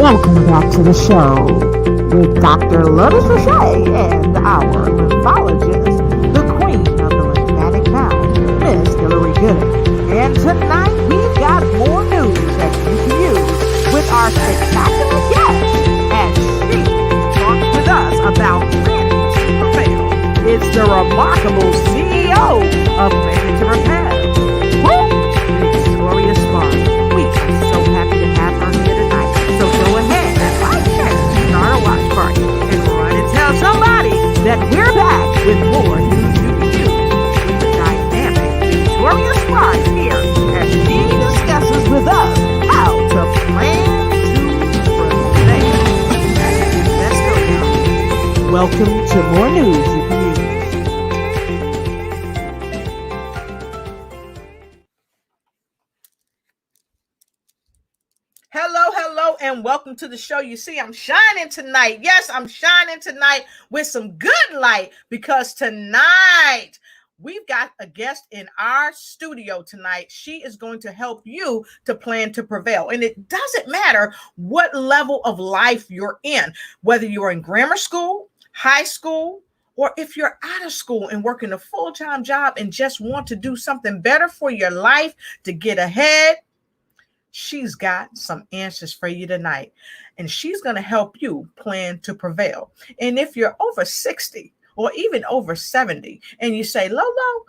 Welcome back to the show with Dr. Lotus Roche and our lymphologist, the queen of the lymphatic bowel, Miss Hillary Gooding. And tonight we've got more news that you can use with our spectacular guest as she talks with us about Planning to Prevail. It's the remarkable CEO of Planning to Prevail, Victoria Sparks. We are so happy to have her here tonight. So go ahead and like, share, start a watch party, and run and tell somebody that we're back with more news you can use with the dynamic Victoria Sparks here as she discusses with us how to plan to prevail. Let's go, y'all. Welcome to more news you can use. Hello, and welcome to the show. You see, I'm shining tonight. Yes, I'm shining tonight with some good light because tonight we've got a guest in our studio tonight. She is going to help you to plan to prevail. And it doesn't matter what level of life you're in, whether you're in grammar school, high school, or if you're out of school and working a full-time job and just want to do something better for your life to get ahead. She's got some answers for you tonight, and she's going to help you plan to prevail. And if you're over 60 or even over 70 and you say, Lolo,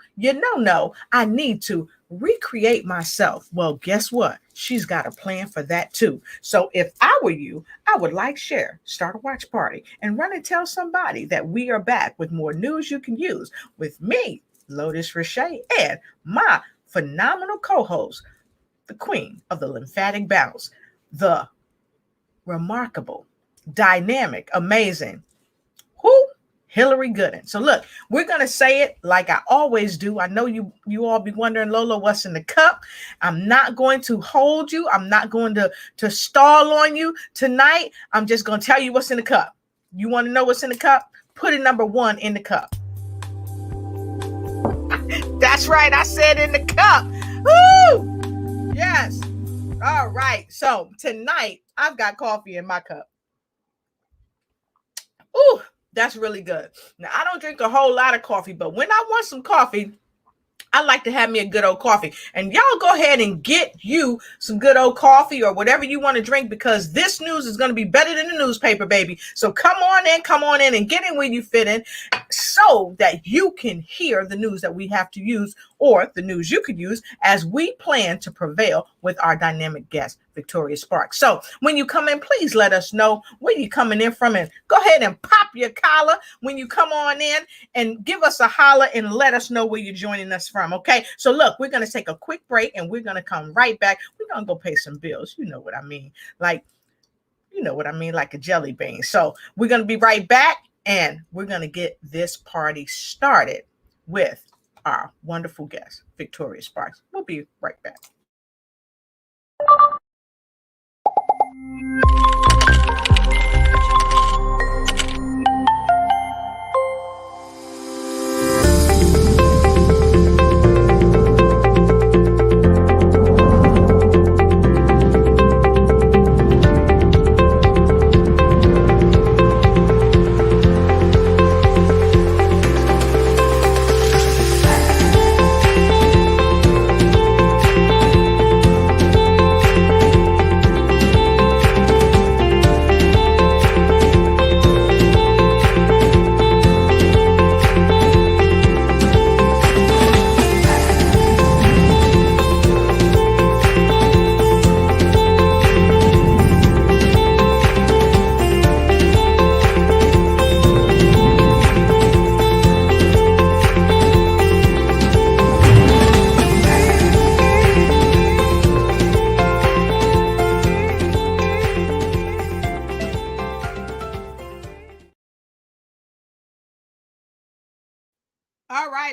no, I need to recreate myself. Well, guess what? She's got a plan for that too. So if I were you, I would like, share, start a watch party, and run and tell somebody that we are back with more news you can use with me, Lotus Roche, and my phenomenal co-host, the queen of the lymphatic bowels, the remarkable, dynamic, amazing, Hillary Gooding. So look, we're going to say it like I always do. I know you all be wondering, Lola, what's in the cup? I'm not going to hold you. I'm not going to stall on you tonight. I'm just going to tell you what's in the cup. You want to know what's in the cup? Put it number 1 in the cup. That's right. I said in the cup. Woo! Yes. All right. So tonight I've got coffee in my cup. Ooh, that's really good. Now I don't drink a whole lot of coffee, but when I want some coffee, I like to have me a good old coffee. And y'all go ahead and get you some good old coffee or whatever you want to drink, because this news is going to be better than the newspaper, baby. So come on in and get in where you fit in so that you can hear the news that we have to use, or the news you could use as we plan to prevail with our dynamic guest, Victoria Sparks. So when you come in, please let us know where you're coming in from, and go ahead and pop your collar when you come on in and give us a holler and let us know where you're joining us from. Okay. So look, we're going to take a quick break and we're going to come right back. We're going to go pay some bills. You know what I mean? Like a jelly bean. So we're going to be right back, and we're going to get this party started with our wonderful guest, Victoria Sparks. We'll be right back.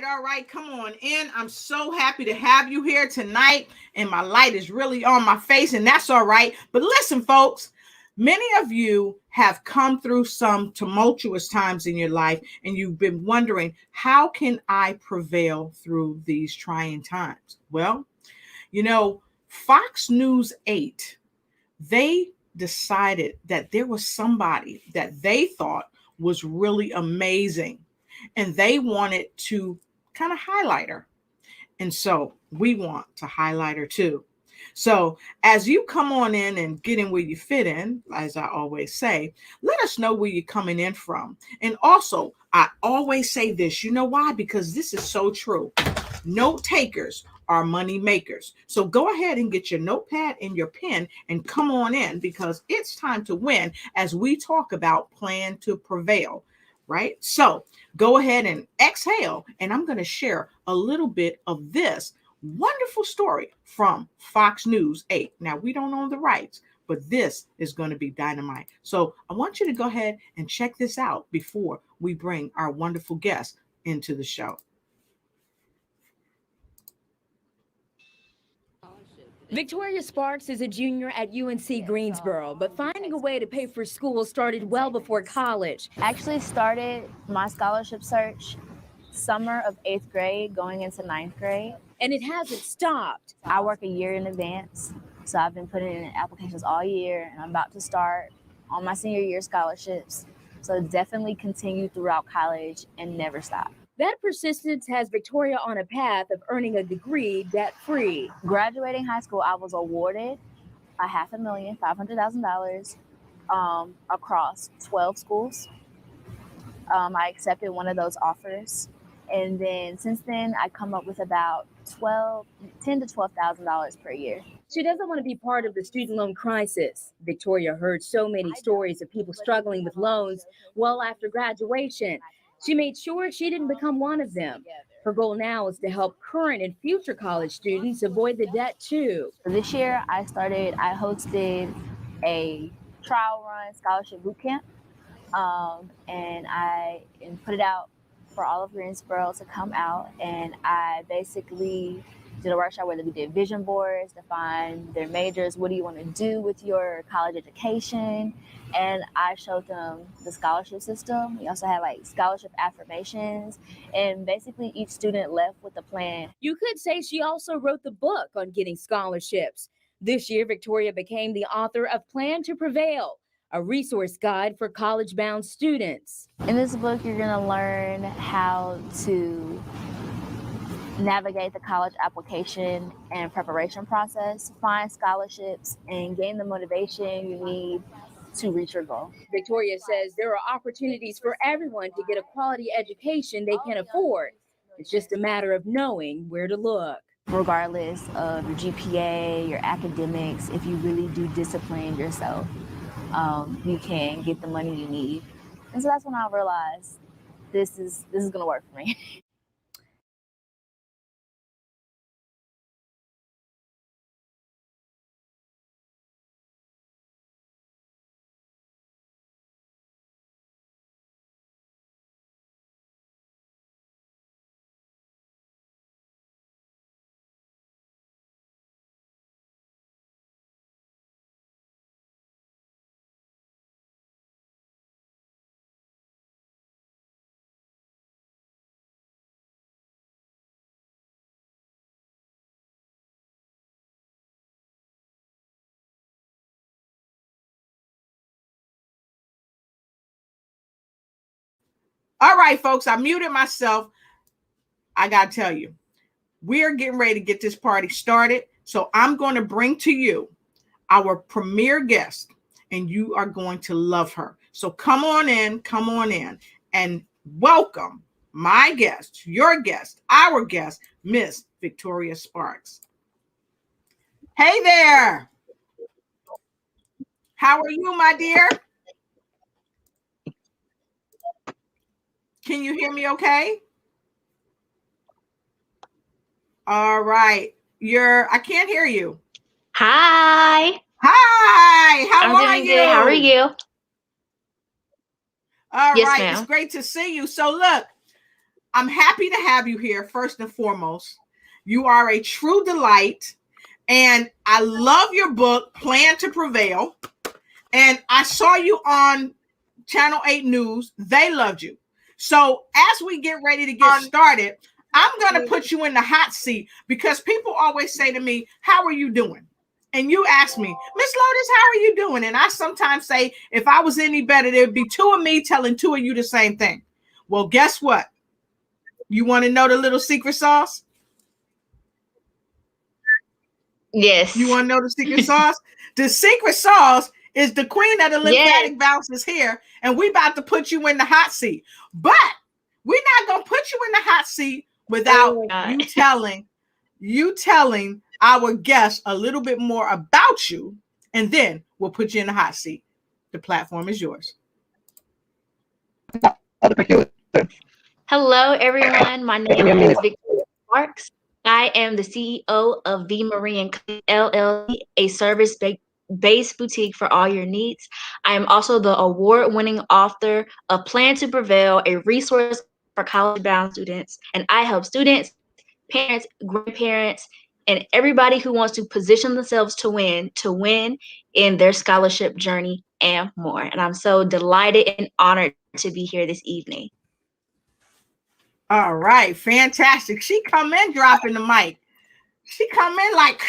All right, come on in. I'm so happy to have you here tonight, and my light is really on my face, and that's all right. But listen, folks, many of you have come through some tumultuous times in your life, and you've been wondering, how can I prevail through these trying times? Well, Fox News 8, they decided that there was somebody that they thought was really amazing, and they wanted to kind of highlight her. And so we want to highlight her too. So as you come on in and get in where you fit in, as I always say, let us know where you're coming in from. And also, I always say this, you know why? Because this is so true. Note takers are money makers. So go ahead and get your notepad and your pen and come on in, because it's time to win as we talk about plan to prevail, right? So go ahead and exhale, and I'm going to share a little bit of this wonderful story from Fox News 8. Now, we don't own the rights, but this is going to be dynamite. So I want you to go ahead and check this out before we bring our wonderful guest into the show. Victoria Sparks is a junior at UNC Greensboro, but finding a way to pay for school started well before college. I actually started my scholarship search summer of 8th grade going into 9th grade. And it hasn't stopped. I work a year in advance, so I've been putting in applications all year, and I'm about to start on my senior year scholarships. So definitely continue throughout college and never stop. That persistence has Victoria on a path of earning a degree debt-free. Graduating high school, I was awarded $500,000 across 12 schools. I accepted one of those offers. And then since then, I come up with about $10,000 to $12,000 per year. She doesn't want to be part of the student loan crisis. Victoria heard so many stories of people struggling with loans well after graduation. She made sure she didn't become one of them. Her goal now is to help current and future college students avoid the debt too. This year, I hosted a trial run scholarship boot camp, and I put it out for all of Greensboro to come out, and I basically did a workshop where we did vision boards, define their majors, what do you want to do with your college education, and I showed them the scholarship system. We also had like scholarship affirmations, and basically each student left with a plan. You could say she also wrote the book on getting scholarships. This year, Victoria became the author of Plan to Prevail, a resource guide for college-bound students. In this book, you're going to learn how to navigate the college application and preparation process, find scholarships, and gain the motivation you need to reach your goal. Victoria says there are opportunities for everyone to get a quality education they can afford. It's just a matter of knowing where to look. Regardless of your GPA, your academics, if you really do discipline yourself, you can get the money you need. And so that's when I realized this is going to work for me. All right, folks, I muted myself. I got to tell you, we're getting ready to get this party started. So I'm going to bring to you our premier guest, and you are going to love her. So come on in, and welcome my guest, your guest, our guest, Miss Victoria Sparks. Hey there. How are you, my dear? Can you hear me okay? All right. I can't hear you. Hi. Hi. How are you? Good. How are you? All yes, right. ma'am. It's great to see you. So look, I'm happy to have you here first and foremost. You are a true delight. And I love your book, Plan to Prevail. And I saw you on Channel 8 News. They loved you. So as we get ready to get started, I'm going to put you in the hot seat because people always say to me, how are you doing? and you ask me, Miss Lotus, how are you doing? And I sometimes say, if I was any better, there'd be two of me telling two of you the same thing. Well, guess what? You want to know the little secret sauce? Yes. You want to know the secret sauce? The secret sauce is the queen of the lymphatic bounce is here, and we about to put you in the hot seat. But we're not going to put you in the hot seat without you telling our guests a little bit more about you, and then we'll put you in the hot seat. The platform is yours. Hello, everyone. My name is Victoria Marks. I am the CEO of V Marie & LLC, a service-based boutique for all your needs. I am also the award-winning author of Plan to Prevail, a resource for college-bound students. And I help students, parents, grandparents, and everybody who wants to position themselves to win in their scholarship journey and more. And I'm so delighted and honored to be here this evening. All right, fantastic. She come in dropping the mic. She come in like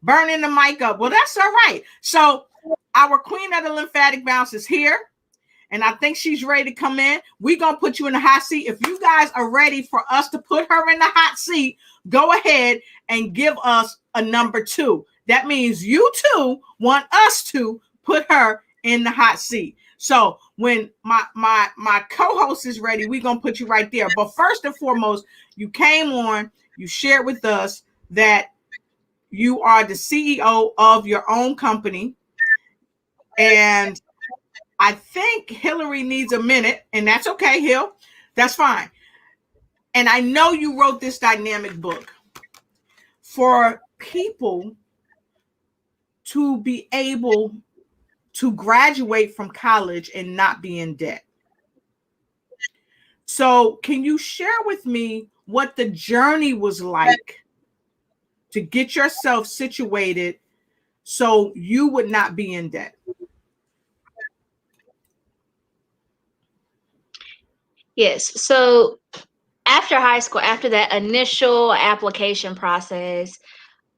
burning the mic up. Well, that's all right. So our queen of the lymphatic bounce is here, and I think she's ready to come in. We're going to put you in the hot seat. If you guys are ready for us to put her in the hot seat, go ahead and give us a number 2. That means you two want us to put her in the hot seat. So when my co-host is ready, we're going to put you right there. But first and foremost, you came on, you shared with us that you are the CEO of your own company. And I think Hillary needs a minute, and that's okay, Hill. That's fine. And I know you wrote this dynamic book for people to be able to graduate from college and not be in debt. So can you share with me what the journey was like to get yourself situated so you would not be in debt? Yes. So after high school, after that initial application process,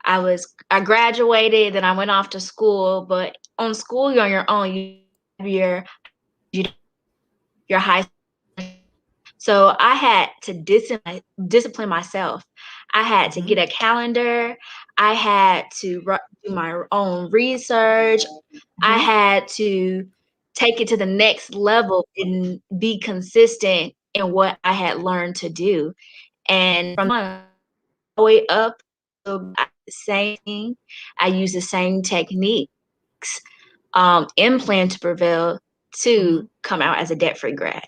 I graduated, then I went off to school. But on school, you're on your own. You have your high. So I had to discipline myself. I had to get a calendar. I had to do my own research. I had to take it to the next level and be consistent in what I had learned to do. And from the way up, so the same thing. I use the same techniques in Plan to Prevail to come out as a debt-free grad.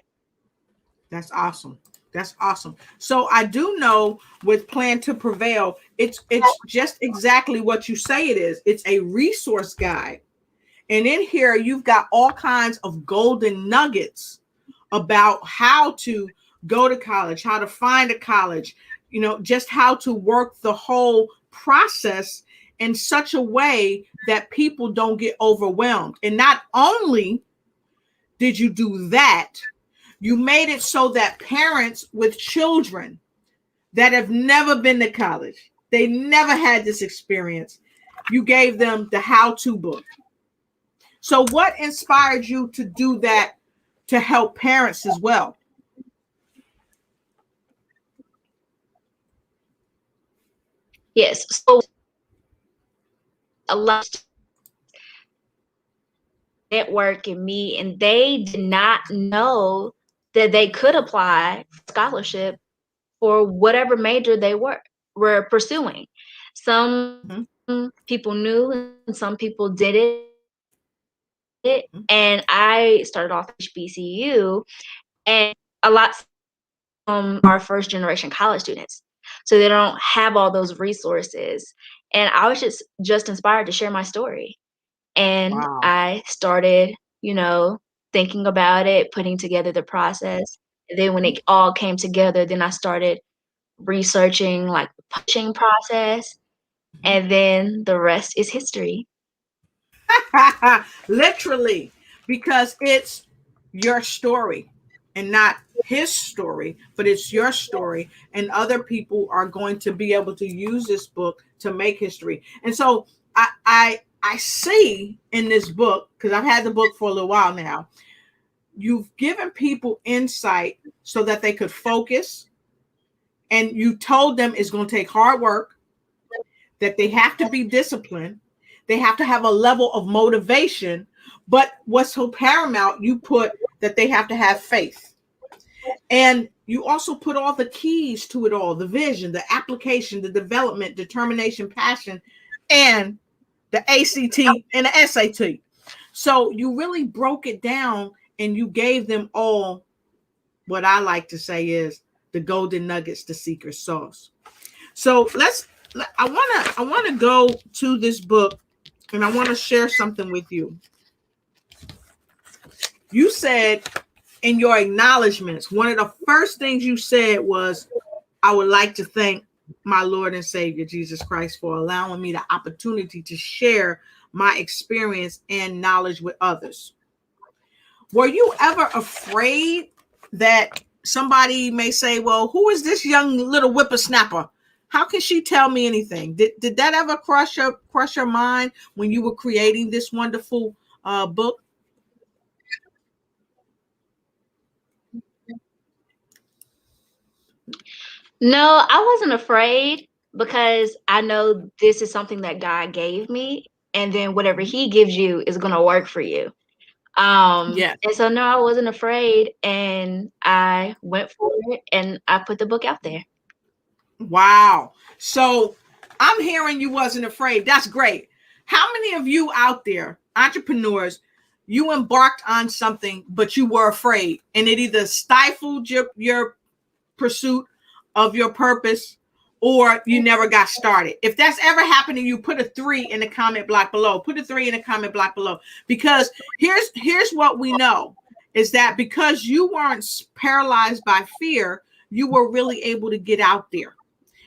That's awesome. That's awesome. So I do know with Plan to Prevail, it's just exactly what you say it is. It's a resource guide. And in here, you've got all kinds of golden nuggets about how to go to college, how to find a college, just how to work the whole process in such a way that people don't get overwhelmed. And not only did you do that, you made it so that parents with children that have never been to college, they never had this experience, you gave them the how-to book. So what inspired you to do that to help parents as well? Yes. So a lot of network and me, and they did not know that they could apply scholarship for whatever major they were pursuing. Some people knew and some people didn't. And I started off HBCU, and a lot are first generation college students. So they don't have all those resources. And I was just inspired to share my story. And I started, thinking about it, putting together the process. And then when it all came together, then I started researching like the publishing process. And then the rest is history. Literally, because it's your story and not his story, but it's your story, and other people are going to be able to use this book to make history. And so I see in this book, because I've had the book for a little while now, you've given people insight so that they could focus, and you told them it's going to take hard work, that they have to be disciplined, they have to have a level of motivation, but what's so paramount, you put that they have to have faith. And you also put all the keys to it all: the vision, the application, the development, determination, passion, and the ACT and the SAT. So you really broke it down, and you gave them all what I like to say is the golden nuggets, the secret sauce. So I want to go to this book, and I want to share something with you. You said in your acknowledgments, one of the first things you said was, I would like to thank my Lord and Savior Jesus Christ for allowing me the opportunity to share my experience and knowledge with others. Were you ever afraid that somebody may say, well, who is this young little whippersnapper? How can she tell me anything? Did that ever cross your mind when you were creating this wonderful book? No, I wasn't afraid because I know this is something that God gave me, and then whatever He gives you is gonna work for you. Yes. And so no, I wasn't afraid, and I went for it, and I put the book out there. Wow. So I'm hearing you wasn't afraid. That's great. How many of you out there, entrepreneurs, you embarked on something, but you were afraid, and it either stifled your pursuit of your purpose, or you never got started? If that's ever happened to you, put a 3 in the comment block below. Put a 3 in the comment block below. Because here's what we know is that because you weren't paralyzed by fear, you were really able to get out there,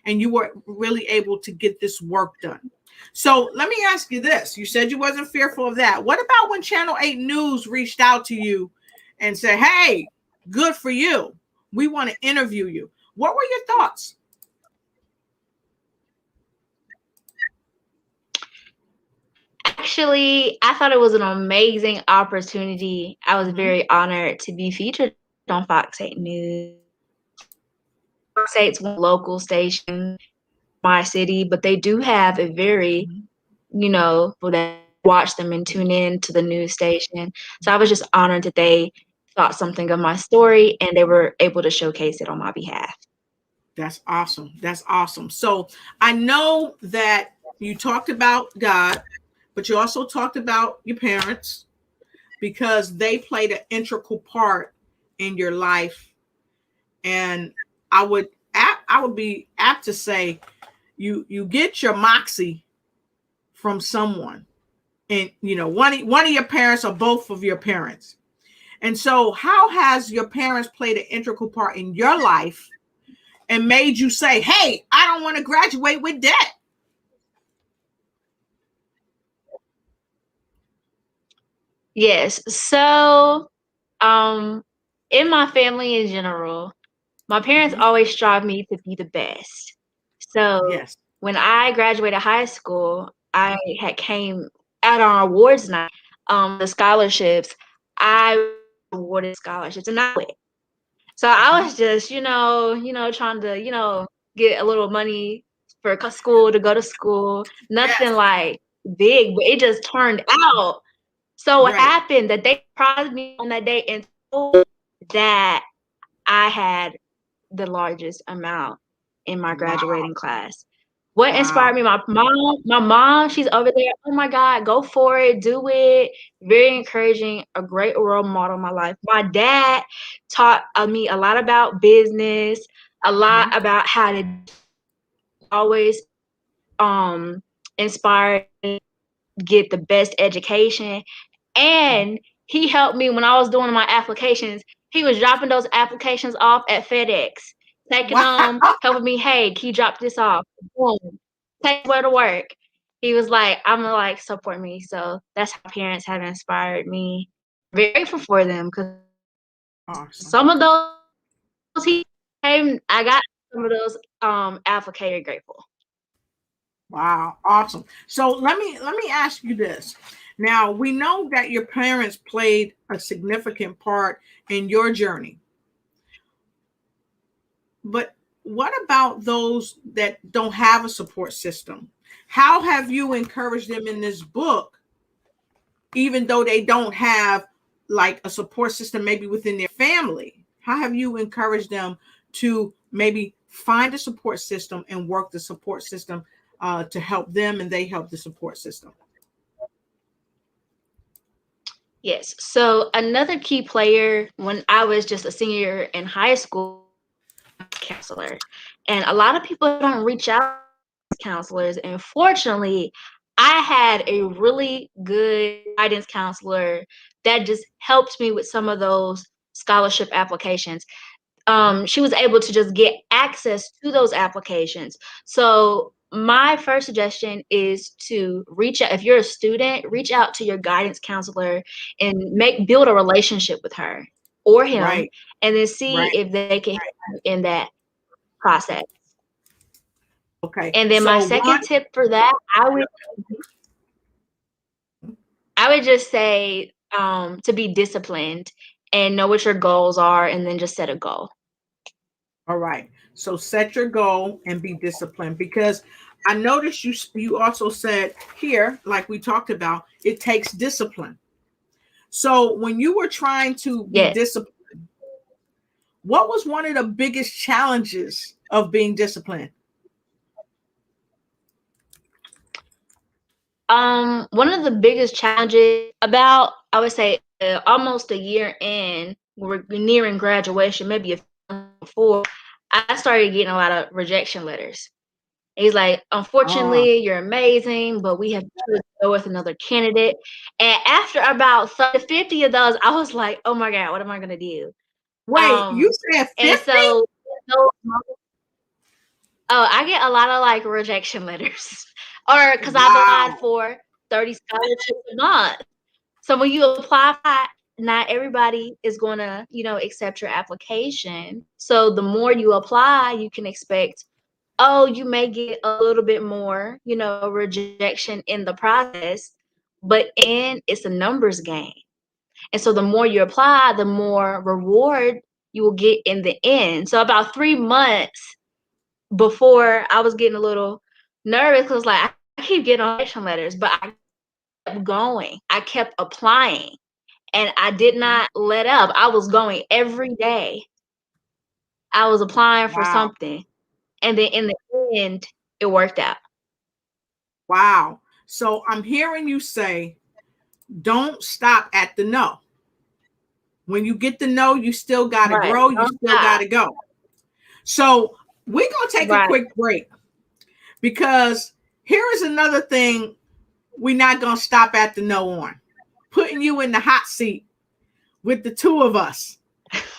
and you were really able to get this work done. So let me ask you this. You said you wasn't fearful of that. What about when Channel 8 News reached out to you and said, hey, good for you, we want to interview you? What were your thoughts? Actually, I thought it was an amazing opportunity. I was Mm-hmm. very honored to be featured on Fox 8 News. Fox 8's one local station, my city, but they do have a very, for that watch them and tune in to the news station. So I was just honored that they thought something of my story and they were able to showcase it on my behalf. That's awesome. That's awesome. So I know that you talked about God, but you also talked about your parents, because they played an integral part in your life. And I would be apt to say you get your moxie from someone, and one of your parents or both of your parents. And so how has your parents played an integral part in your life and made you say, hey, I don't want to graduate with debt? Yes. So, in my family in general, my parents Mm-hmm. always strive me to be the best. So Yes. when I graduated high school, I had came at our awards night, the scholarships. I was awarded scholarships, and I quit. So I Mm-hmm. was just, trying to, get a little money for school to go to school. Nothing Yes. like big, but it just turned out. So what Right. happened that they surprised me on that day and told that I had the largest amount in my Wow. graduating class. What Wow. inspired me? My mom, she's over there. Oh my God, go for it, do it. Very encouraging, a great role model in my life. My dad taught me a lot about business, a Mm-hmm. lot about how to always inspire me, get the best education. And he helped me when I was doing my applications. He was dropping those applications off at FedEx, taking Wow. them, helping me. Hey, can you drop this off? Boom, take where to work. He was like, I'm gonna like support me. So that's how parents have inspired me. Very grateful for them because Awesome. some of those he came, I got some of those applicator grateful. Wow, awesome. So let me ask you this. Now, we know that your parents played a significant part in your journey. But what about those that don't have a support system? How have you encouraged them in this book, even though they don't have like a support system maybe within their family? How have you encouraged them to maybe find a support system and work the support system to help them and they help the support system? Yes. So another key player when I was just a senior in high school, counselor, and a lot of people don't reach out to counselors. And fortunately, I had a really good guidance counselor that just helped me with some of those scholarship applications. She was able to just get access to those applications. So my first suggestion is to reach out. If you're a student, reach out to your guidance counselor and build a relationship with her or him, Right, and then see right. if they can help you in that process. Okay. And then my So second one, tip for that, I would just say to be disciplined and know what your goals are, and then just set a goal. all right. So set your goal and be disciplined, because I noticed you also said here, like we talked about, it takes discipline. So when you were trying to be Yes. disciplined, what was one of the biggest challenges of being disciplined? One of the biggest challenges about, I would say, almost a year in, we're nearing graduation, maybe a few months before, I started getting a lot of rejection letters. He's like, Ah, unfortunately, you're amazing, but we have to go with another candidate. And after about 30 to 50 of those, I was like, oh my God, what am I gonna do? wait, you Um, said and 50? so oh, I get a lot of like rejection letters, or because I've applied Wow. for 30 scholarships a month. So when you apply for that, not everybody is going to, accept your application. So the more you apply, you can expect, oh, you may get a little bit more, rejection in the process, but it's a numbers game. And so the more you apply, the more reward you will get in the end. So about 3 months before, I was getting a little nervous because like I keep getting rejection letters, but I kept going. I kept applying and I did not let up. I was going every day. I was applying for Wow. something. And then in the end, it worked out. Wow. So I'm hearing you say, don't stop at the no. When you get the no, you still got to Right. grow. You Don't still got stop. to go. So we're going to take a Right. quick break, because here is another thing we're not going to stop at the no on. Putting you in the hot seat with the two of us,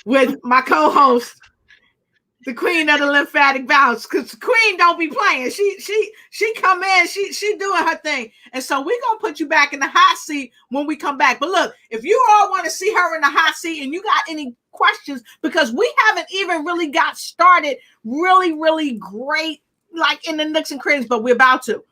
with my co-host, the queen of the lymphatic balance, because the queen don't be playing. She come in, she doing her thing. And so we're gonna put you back in the hot seat when we come back. But look, if you all want to see her in the hot seat and you got any questions, because we haven't even really got started really great, like in the nooks and crannies, but we're about to.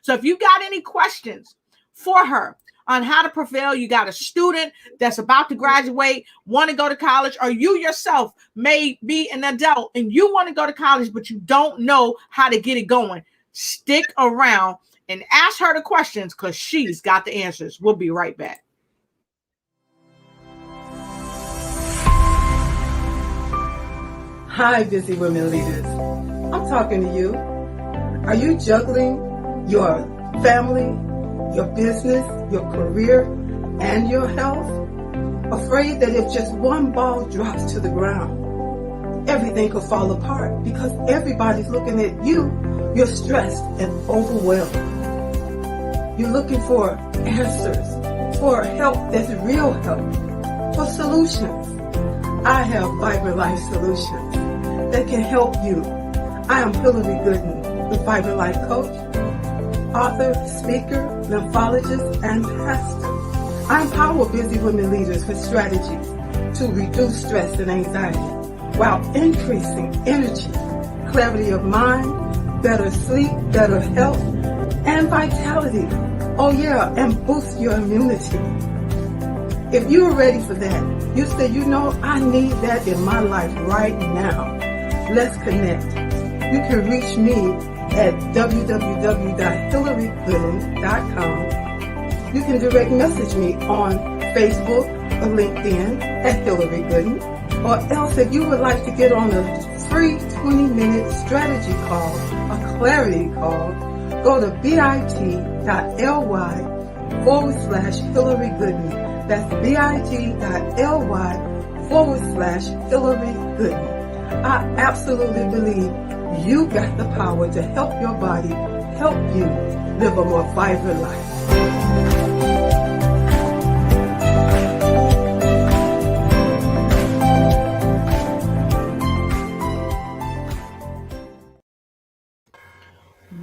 So if you got any questions for her on how to prevail, you got a student that's about to graduate, want to go to college, or you yourself may be an adult and you want to go to college, but you don't know how to get it going, stick around and ask her the questions, because she's got the answers. We'll be right back. Hi, busy women leaders. I'm talking to you. Are you juggling your family, your business, your career, and your health? Afraid that if just one ball drops to the ground, everything could fall apart because everybody's looking at you. You're stressed and overwhelmed. You're looking for answers, for help that's real help, for solutions. I have Vibrant Life Solutions that can help you. I am Hillary Gooden, the Vibrant Life Coach, author, speaker, lymphologist, and pastor. I empower busy women leaders with strategies to reduce stress and anxiety while increasing energy, clarity of mind, better sleep, better health, and vitality. Oh yeah, and boost your immunity. If you're ready for that, you say, I need that in my life right now. Let's connect. You can reach me at www.hillarygooden.com. You can direct message me on Facebook or LinkedIn at Hillary Gooden. Or else if you would like to get on a free 20-minute strategy call, a clarity call, go to bit.ly/Hillary Gooden. That's bit.ly/Hillary Gooden. I absolutely believe you got the power to help your body, help you live a more vibrant life.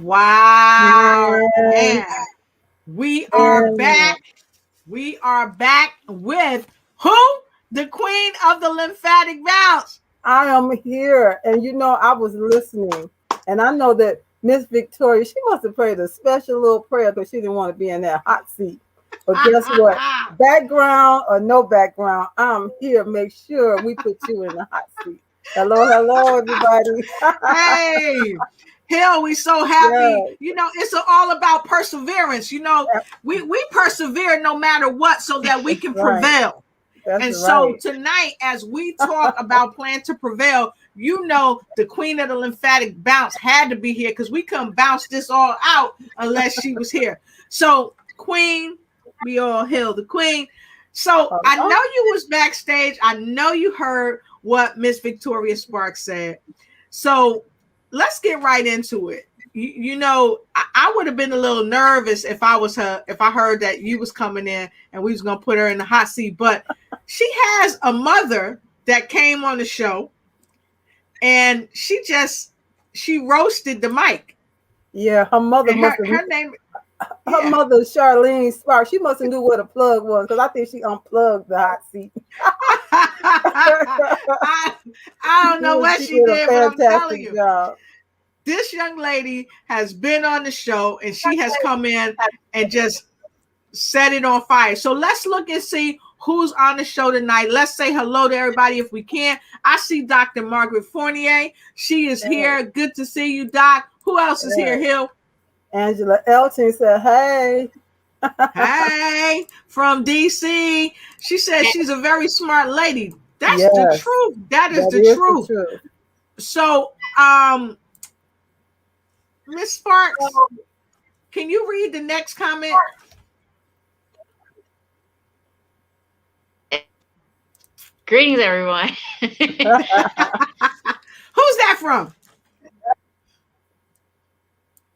Wow. Yes. Man. We are back. We are back with who? The queen of the lymphatic bounce. I am here. And I was listening. And I know that Miss Victoria, she must have prayed a special little prayer because she didn't want to be in that hot seat. But guess what? Background or no background, I'm here. Make sure we put you in the hot seat. Hello, everybody. Hey. Hill, we so happy. Yes. It's all about perseverance. We persevere no matter what so that we can prevail. So tonight, as we talk about plan to prevail, the queen of the lymphatic bounce had to be here because we couldn't bounce this all out unless she was here. So queen, we all hail the queen. So I know you was backstage. I know you heard what Miss Victoria Sparks said. So let's get right into it. I would have been a little nervous if I was her, if I heard that you was coming in and we was going to put her in the hot seat. But she has a mother that came on the show and she roasted the mic. Yeah, her mother her name. Her mother, Charlene Sparks, she must have knew what a plug was because I think she unplugged the hot seat. I don't know what she did, but I'm telling you, this young lady has been on the show and she has come in and just set it on fire. So let's look and see who's on the show tonight. Let's say hello to everybody if we can. I see Dr. Margaret Fournier. She is here. Good to see you, Doc. Who else is here, Hill? Angela Elton said, hey. Hey, from DC. She said she's a very smart lady. That's the truth. That is the truth. So, Miss Sparks, can you read the next comment? Greetings, everyone. Who's that from?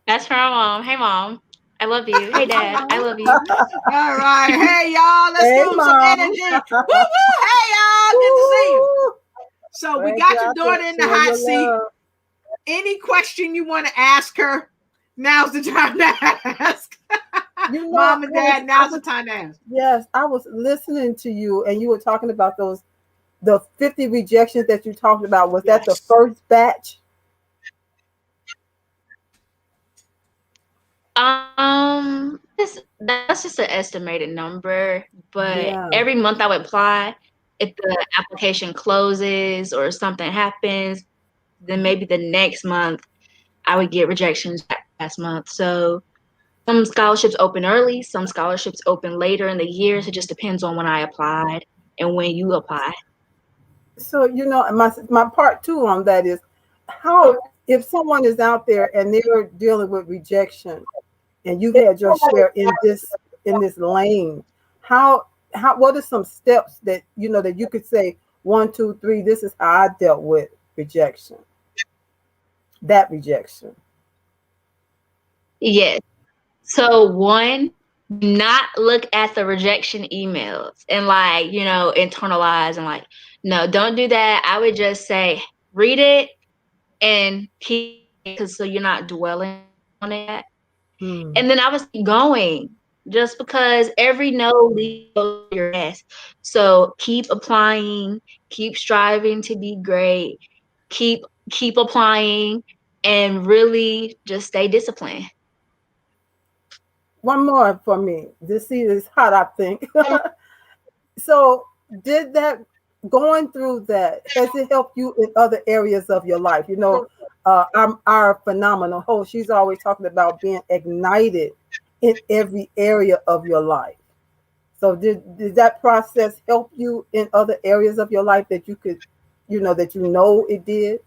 That's from Mom. Hey, Mom. I love you. Hey, Dad. I love you. All right. Hey, y'all. Let's give them some energy. Woo, woo. Hey, y'all. Good to see you. So we got your daughter in the hot seat. Any question you want to ask her, now's the time to ask. Mom and Dad, now's the time to ask. Yes, I was listening to you and you were talking about the 50 rejections that you talked about. Was that the first batch? That's just an estimated number, but every month I would apply. If the application closes or something happens, then maybe the next month I would get rejections last month. So some scholarships open early, some scholarships open later in the year. So it just depends on when I applied and when you apply. So, my part two on that is how, if someone is out there and they're dealing with rejection and you've had your share in this lane, what are some steps that, that you could say, 1, 2, 3, this is how I dealt with rejection, that rejection? Yes. So one, not look at the rejection emails and internalize and no, don't do that. I would just say, read it and keep it so you're not dwelling on it. And then I was going just because every no leads to your yes. So keep applying, keep striving to be great, keep applying, and really just stay disciplined. One more for me. This seat is hot, I think. So, did that going through that has it helped you in other areas of your life? You know, our phenomenal host, she's always talking about being ignited in every area of your life. So, did that process help you in other areas of your life that you could, that it did?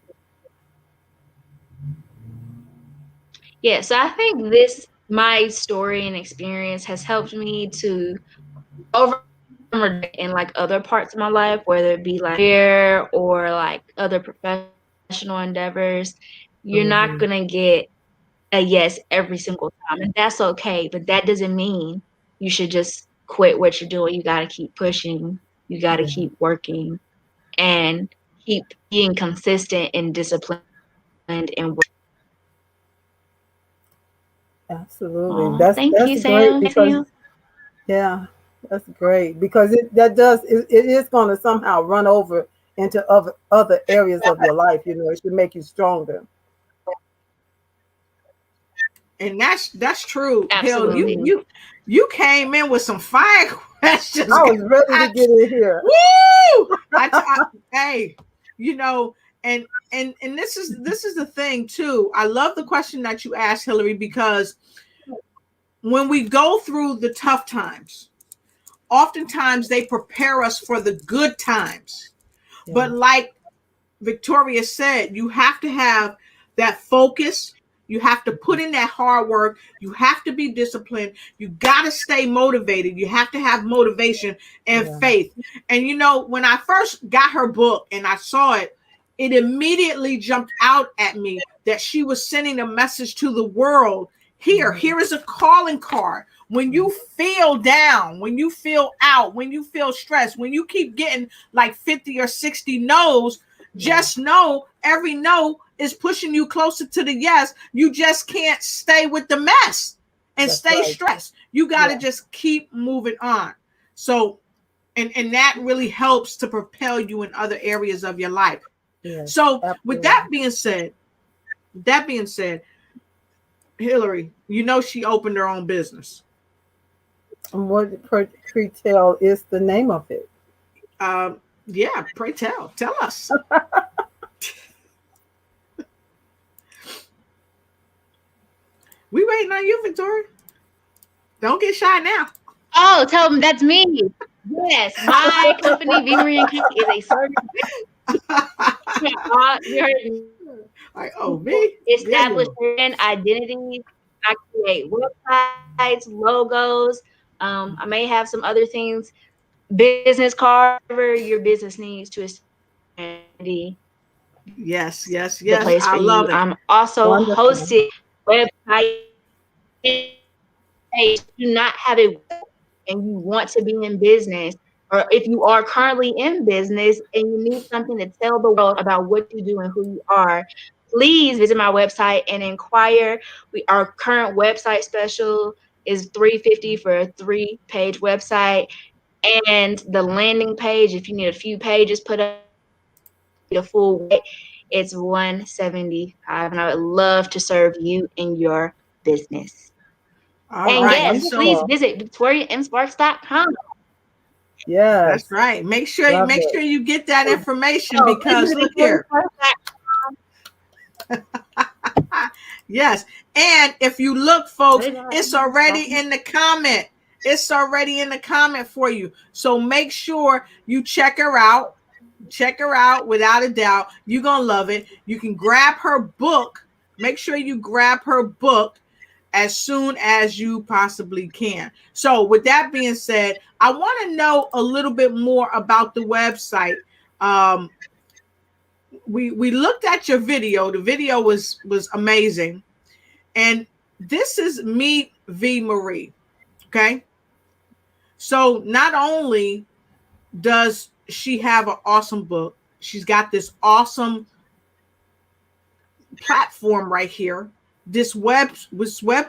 Yeah, so I think this my story and experience has helped me to over in like other parts of my life, whether it be like career or like other professional endeavors. You're not Mm-hmm. gonna get a yes every single time, and that's okay. But that doesn't mean you should just quit what you're doing. You got to keep pushing. You got to Yeah, keep working and keep being consistent and disciplined and absolutely. oh, thank you, That's great Sam. because yeah, that's great because it is going to somehow run over into other areas of your life. It should make you stronger. And that's true. Hill, you Absolutely. you you came in with some fire questions. I was ready to I, get in here. woo! Hey, you know, and this is the thing too. I love the question that you asked, Hillary, because when we go through the tough times, oftentimes they prepare us for the good times. Yeah, But like Victoria said, you have to have that focus. You have to put in that hard work. You have to be disciplined. You got to stay motivated. You have to have motivation and yeah, faith. And when I first got her book and I saw it, it immediately jumped out at me that she was sending a message to the world. Here is a calling card. When you feel down, when you feel out, when you feel stressed, when you keep getting like 50 or 60 no's, yeah. just know every no is pushing you closer to the yes. You just can't stay with the mess and That's stay right. stressed. You got to Yeah, just keep moving on. So, and that really helps to propel you in other areas of your life. yes, So, with absolutely. that being said, Hillary, she opened her own business. And what pre-tell is the name of it? Yeah, pray tell us. We waiting on you, Victoria. Don't get shy now. Oh, tell them that's me. Yes, my company, Victory and Company, is a service. You heard me. Like, oh, me? Establish Video. brand identities. I create websites, logos. I may have some other things, business cards, whatever your business needs to establish Yes, yes, the yes. place I for you. love it. I'm also Wonderful. hosting website. If you do not have a and you want to be in business, or if you are currently in business and you need something to tell the world about what you do and who you are, please visit my website and inquire. Our current website special is $350 for a 3-page website, and the landing page, if you need a few pages put up, the full way, it's $175, and I would love to serve you in your business. All And right. yes, And so please Wonderful. visit VictoriaMSparks.com. Yes, that's right. love Make it. sure you get that information Oh, please because visit look here. VictoriaMSparks.com. Yes. And if you look, folks, it's already Stop. in the comment. It's already in the comment for you. So make sure you check her out. Check her out without a doubt. You're going to love it. You can grab her book. Make sure you grab her book as soon as you possibly can. So, with that being said, I want to know a little bit more about the website. Um, we looked at your video. The video was amazing, and this is Meet V Marie. Okay, so not only does she have an awesome book, she's got this awesome platform right here, this web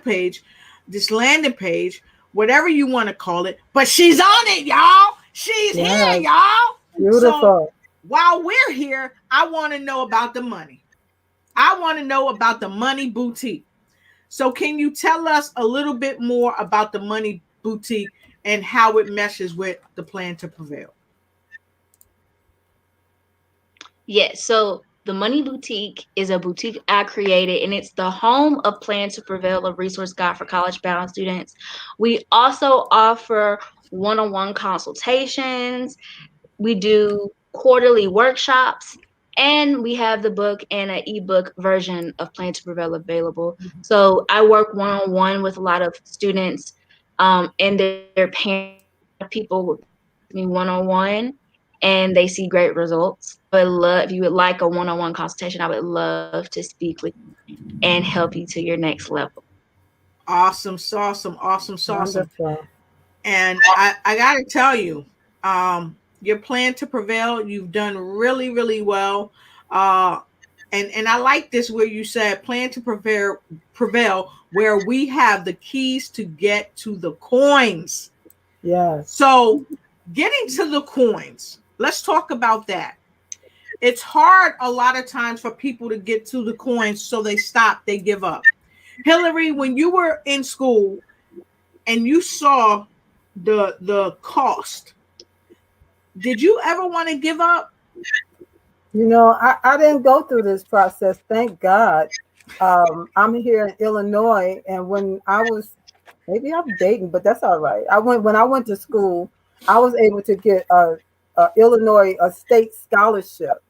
page, this landing page, whatever you want to call it, but she's on it, y'all. She's here, Yes, y'all. So beautiful. while we're here, I want to know about the money. I want to know about the Money Boutique. So can you tell us a little bit more about the Money Boutique and how it meshes with the Plan to Prevail? Yes. So the Money Boutique is a boutique I created, and it's the home of Plan to Prevail, a resource guide for college-bound students. We also offer one-on-one consultations. We do quarterly workshops, and we have the book and an ebook version of Plan to Prevail available. So I work one-on-one with a lot of students and their parents, people me one-on-one, and they see great results. I would love, if you would like a one-on-one consultation, I would love to speak with you and help you to your next level. Awesome, awesome, awesome, awesome. Wonderful. And I got to tell you, your Plan to Prevail, you've done really, really well. Uh, and I like this where you said Plan to prevail, where we have the keys to get to the coins. Yes. So getting to the coins, let's talk about that. It's hard a lot of times for people to get to the coins, so they stop, they give up. Hillary, when you were in school and you saw the cost, did you ever want to give up? You know, I didn't go through this process, thank God. I'm here in Illinois, and when I was, maybe I'm dating, but that's all right. When I went to school, I was able to get a Illinois a state scholarship,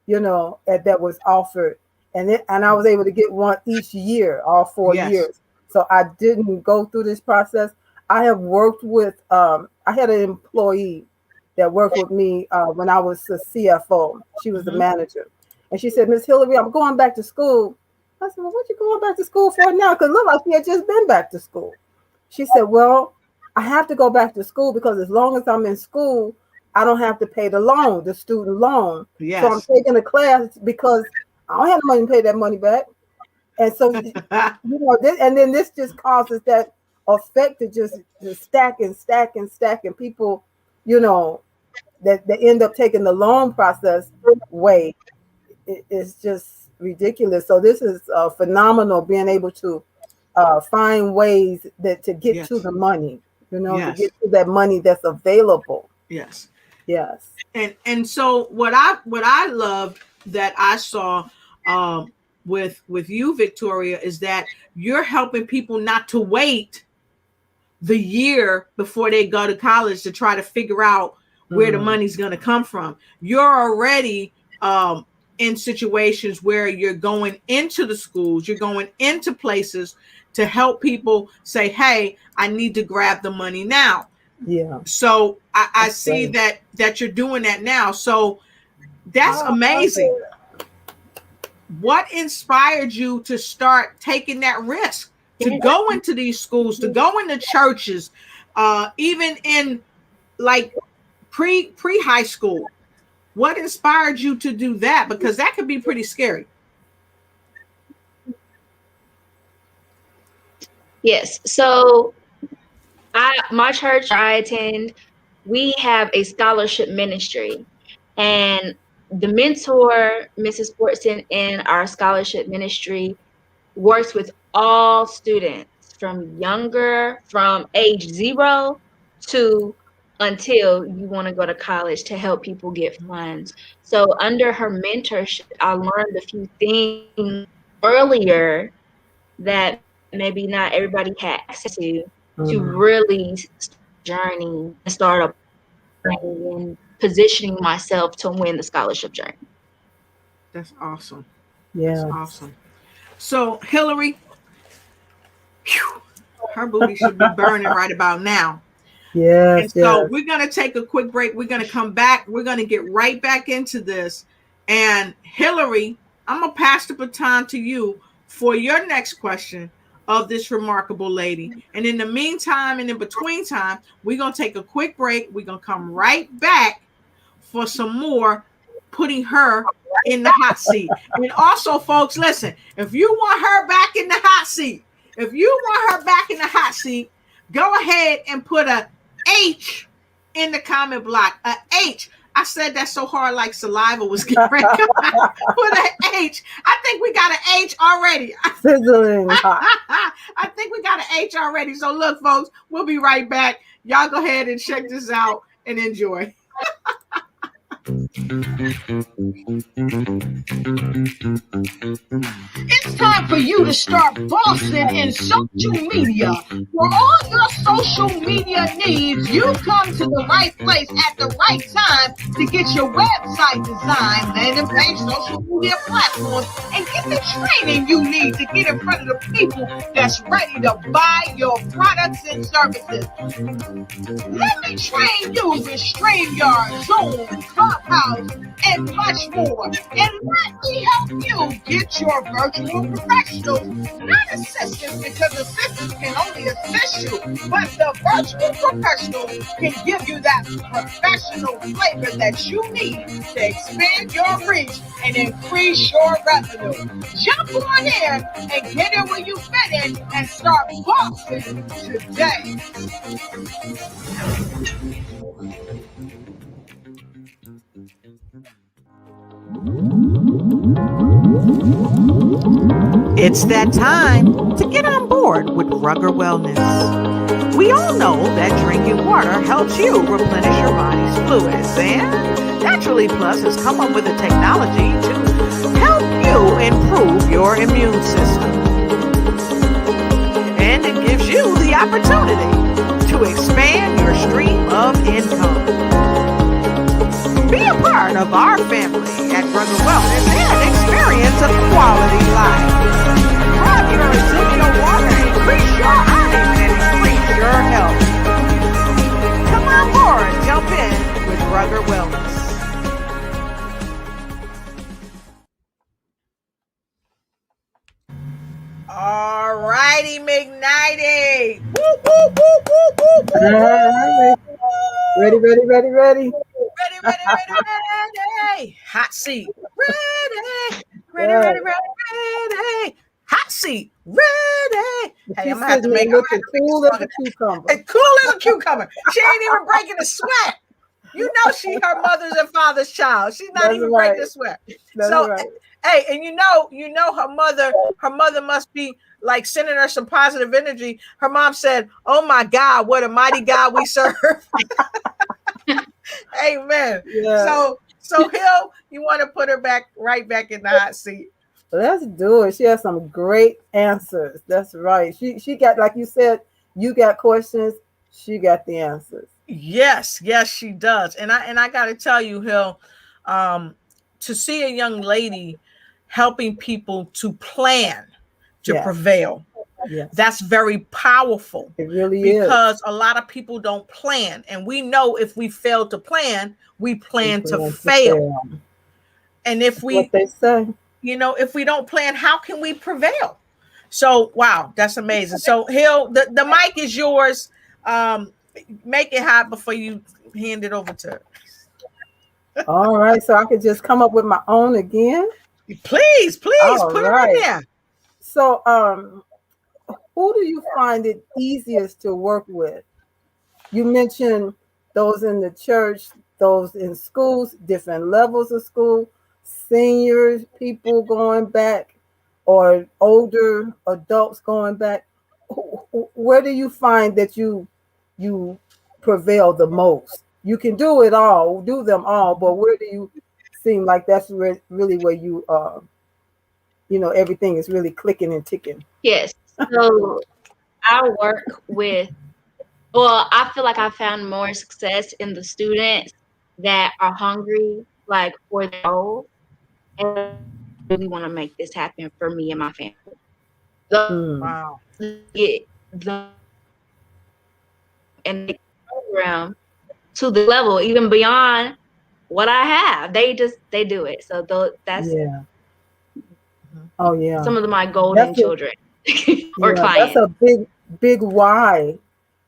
you know, that was offered, and I was able to get one each year, all 4 years. So I didn't go through this process. I have worked with, I had an employee that worked with me when I was a CFO. She was the manager, and she said, "Miss Hillary, I'm going back to school." I said, "Well, what you going back to school for now?" Because look like she had just been back to school. She said, "Well, I have to go back to school because as long as I'm in school, I don't have to pay the loan, the student loan. Yes. So I'm taking a class because I don't have the money to pay that money back." And so, you know, and then this just causes that effect to just stack and stack and stack, and people, you know, that they end up taking the loan process way. It's just ridiculous. So this is phenomenal, being able to find ways that to get to the money, you know, to get to that money that's available. Yes. Yes. And so what I loved that I saw with you, Victoria, is that you're helping people not to wait the year before they go to college to try to figure out where the money's going to come from. You're already in situations where you're going into the schools, you're going into places to help people say, "Hey, I need to grab the money now." Yeah. So I see that you're doing that now. So that's amazing. What inspired you to start taking that risk, to go into these schools, to go into churches, even in like pre high school? What inspired you to do that? Because that could be pretty scary. Yes. So my church I attend, we have a scholarship ministry, and the mentor, Mrs. Fortson, in our scholarship ministry works with all students from age 0 to until you want to go to college, to help people get funds. So under her mentorship, I learned a few things earlier that maybe not everybody had access to really journey and start and positioning myself to win the scholarship journey. That's awesome. Yeah. That's awesome. So Hillary, her booty should be burning right about now. Yes. And so we're going to take a quick break. We're going to come back. We're going to get right back into this. And Hillary, I'm going to pass the baton to you for your next question of this remarkable lady. And in the meantime, and in between time, we're going to take a quick break. We're going to come right back for some more, putting her in the hot seat. And also, folks, listen, if you want her back in the hot seat, go ahead and put a H in the comment block. A H. I said that so hard, like saliva was getting ready to come out. Put an H. I think we got an H already. Sizzling hot. I think we got an H already. So look, folks, we'll be right back. Y'all go ahead and check this out and enjoy. It's time for you to start bossing in social media. For all your social media needs, you come to the right place at the right time to get your website designed, landing page, social media platforms, and get the training you need to get in front of the people that's ready to buy your products and services. Let me train you with StreamYard, Zoom, Clubhouse, and much more. And let me help you get your virtual professionals, not assistants, because assistants can only assist you, but the virtual professional can give you that professional flavor that you need to expand your reach and increase your revenue. Jump on in and get in where you fit in and start bossing today. It's that time to get on board with Rugger Wellness. We all know that drinking water helps you replenish your body's fluids, and Naturally Plus has come up with a technology to help you improve your immune system. And it gives you the opportunity to expand your stream of income. Be a part of our family at Quebrando Wellness and experience a quality life. Grab your essential water, increase your earnings, and increase your health. Come on board, jump in with Rugger Wellness. All righty, McKnighty. Woo, woo, woo, woo, woo, woo. Ready. Ready. Hot seat. Ready. Hot seat. Ready. Hey, I'm gonna have to make it cool as a cucumber. Cool as a cucumber. She ain't even breaking a sweat. You know she her mother's and father's child. She's not even breaking a sweat. Right. Hey, and you know her mother must be like sending her some positive energy. Her mom said, "Oh my God, what a mighty God we serve." Amen. Yeah. So Hill, you want to put her right back in the hot seat. Let's do it. She has some great answers. That's right. She got, like you said, you got questions, she got the answers. Yes, she does. And I got to tell you, Hill, to see a young lady helping people to plan to prevail. Yes. That's very powerful. It really is. Because a lot of people don't plan. And we know if we fail to plan, we plan to fail. And if we, what they say, if we don't plan, how can we prevail? So, wow, that's amazing. So, Hill, the mic is yours. Make it hot before you hand it over to her. All right. So I could just come up with my own again. Please, put it in there. So, who do you find it easiest to work with? You mentioned those in the church, those in schools, different levels of school, seniors, people going back, or older adults going back. Where do you find that you prevail the most? You can do it all, do them all, but where do you seem like that's really where you everything is really clicking and ticking? Yes. So I work with, I feel like I found more success in the students that are hungry, like for their goal, and really want to make this happen for me and my family. Wow. Get the and the program to the level even beyond what I have. They do it. So that's some of my golden children or clients. That's a big why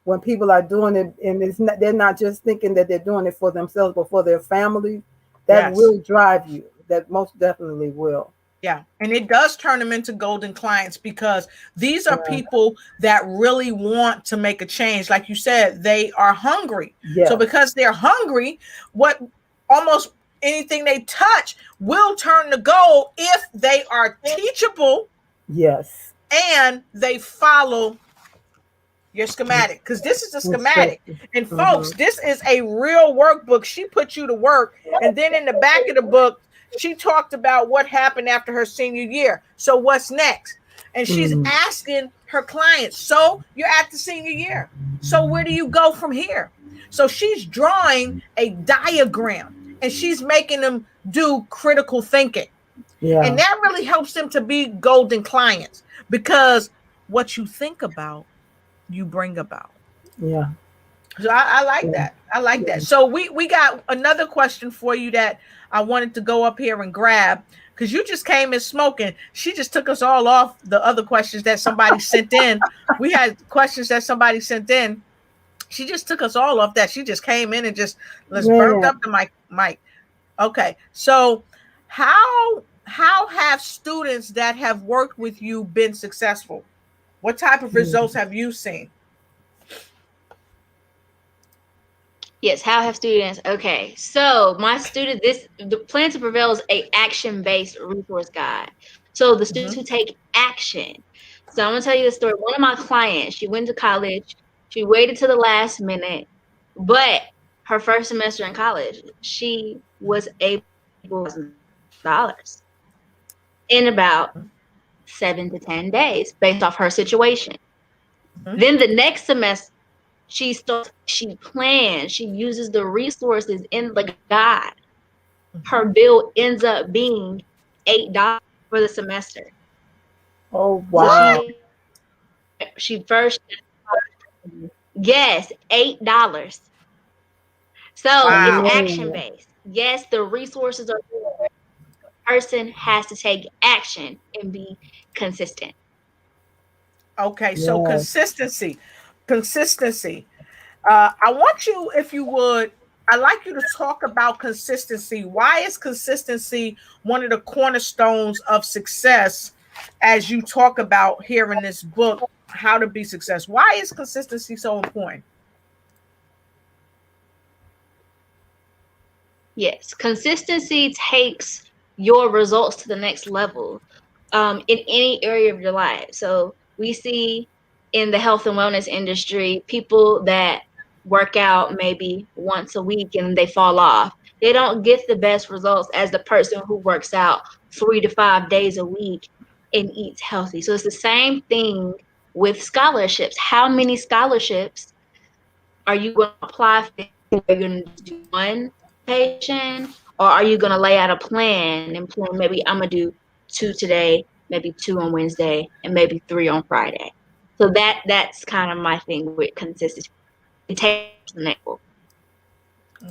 when people are doing it, and they're not just thinking that they're doing it for themselves but for their family. That will drive you. That most definitely will. Yeah, and it does turn them into golden clients because these are people that really want to make a change. Like you said, they are hungry. Yeah. So because they're hungry, what almost anything they touch will turn to gold if they are teachable. Yes. And they follow your schematic, because this is a schematic. And folks, this is a real workbook. She put you to work. And then in the back of the book, she talked about what happened after her senior year. So what's next? And she's asking her clients, so you're at the senior year, so where do you go from here? So she's drawing a diagram and she's making them do critical thinking. Yeah. And that really helps them to be golden clients, because what you think about, you bring about. Yeah. So I like that. I like that. So we got another question for you that I wanted to go up here and grab, because you just came in smoking. She just took us all off the other questions that somebody sent in. We had questions that somebody sent in. She just took us all off that. She just came in and just burnt up the mic. Okay. So how have students that have worked with you been successful? What type of results have you seen? Yes, how have students? Okay, so my student, the Plan to Prevail is a action-based resource guide. So the students who take action. So I'm gonna tell you the story. One of my clients, she went to college, she waited to the last minute, but her first semester in college, she was able to $1,000 in about 7 to 10 days based off her situation. Then the next semester, she plans, she uses the resources in the guide. Her bill ends up being $8 for the semester. Oh, wow. So she first, yes, $8. So it's action-based. Yes, the resources are there. The person has to take action and be consistent. Okay, so consistency. I want you, if you would, I'd like you to talk about consistency. Why is consistency one of the cornerstones of success, as you talk about here in this book, How to Be Success? Why is consistency so important? Yes, consistency takes your results to the next level in any area of your life. So we see in the health and wellness industry, people that work out maybe once a week and they fall off. They don't get the best results as the person who works out 3 to 5 days a week and eats healthy. So it's the same thing with scholarships. How many scholarships are you going to apply for? Are you going to do one patient, or are you going to lay out a plan and plan, maybe I'm going to do 2 today, maybe 2 on Wednesday, and maybe 3 on Friday? So that's kind of my thing with consistency. It takes the next level.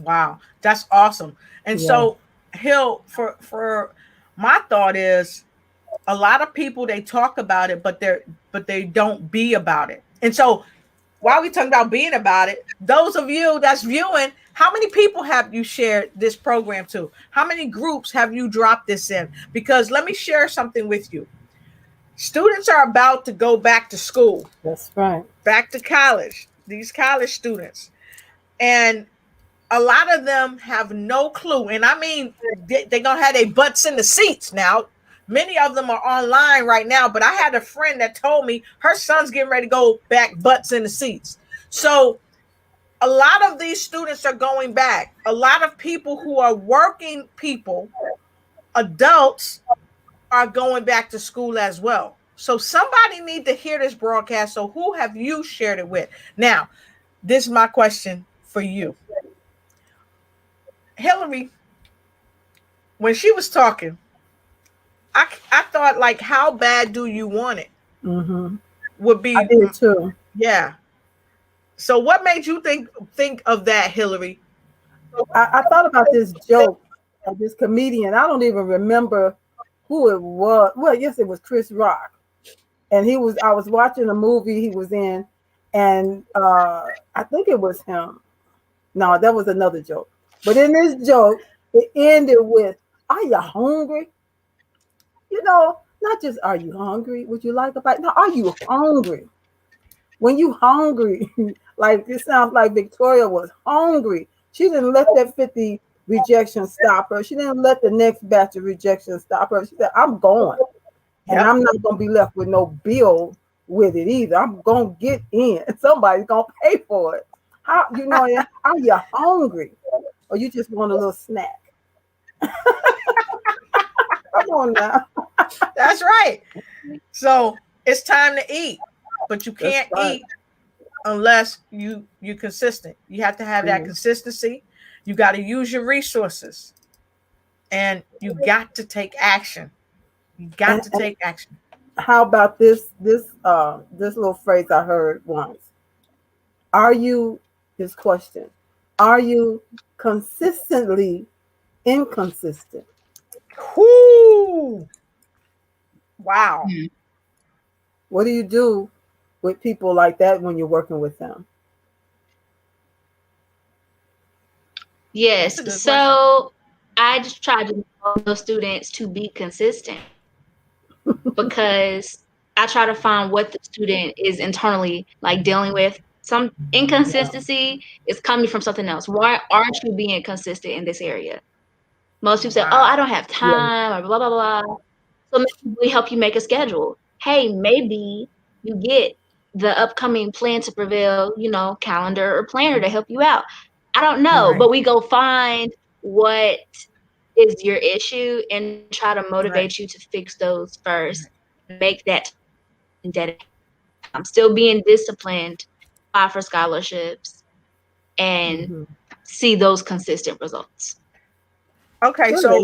Wow, that's awesome. And so, Hill, for my thought is, a lot of people, they talk about it, but they don't be about it. And so, while we talking about being about it, those of you that's viewing, how many people have you shared this program to? How many groups have you dropped this in? Because let me share something with you. Students are about to go back to school. That's right. Back to college. These college students. And a lot of them have no clue. And I mean, they're going to have their butts in the seats now. Many of them are online right now, but I had a friend that told me her son's getting ready to go back, butts in the seats. So a lot of these students are going back. A lot of people who are working people, adults, are going back to school as well. So somebody need to hear this broadcast. So who have you shared it with? Now, this is my question for you. Hillary, when she was talking, I thought, like, how bad do you want it? Would be. I did too. Yeah. So what made you think of that, Hillary? I thought about this joke of this comedian. I don't even remember who it was. Well, yes, it was Chris Rock. And I was watching a movie he was in, and I think it was him. No, that was another joke. But in this joke, it ended with, "Are you hungry?" You know, not just, "Are you hungry? Would you like a bite?" No, are you hungry? When you hungry, like it sounds like Victoria was hungry. She didn't let that rejection stop her. She didn't let the next batch of rejection stop her. She said, I'm going. And I'm not going to be left with no bill with it either. I'm going to get in. Somebody's going to pay for it. How, are you hungry? Or you just want a little snack? Come on now. That's right. So it's time to eat, but you can't eat unless you're consistent. You have to have that consistency. You got to use your resources, and you got to take action. You got to take action. How about this little phrase I heard once? This question, are you consistently inconsistent? Whoo! Wow. What do you do with people like that when you're working with them? Yes. So I just try to help those students to be consistent because I try to find what the student is internally like dealing with. Some inconsistency is coming from something else. Why aren't you being consistent in this area? Most people say, oh, I don't have time or blah, blah, blah. So maybe we help you make a schedule. Hey, maybe you get the upcoming Plan to Prevail, calendar or planner to help you out. I don't know, but we go find what is your issue and try to motivate you to fix those first. Make that dedicated. I'm still being disciplined, apply for scholarships, and see those consistent results. Okay, so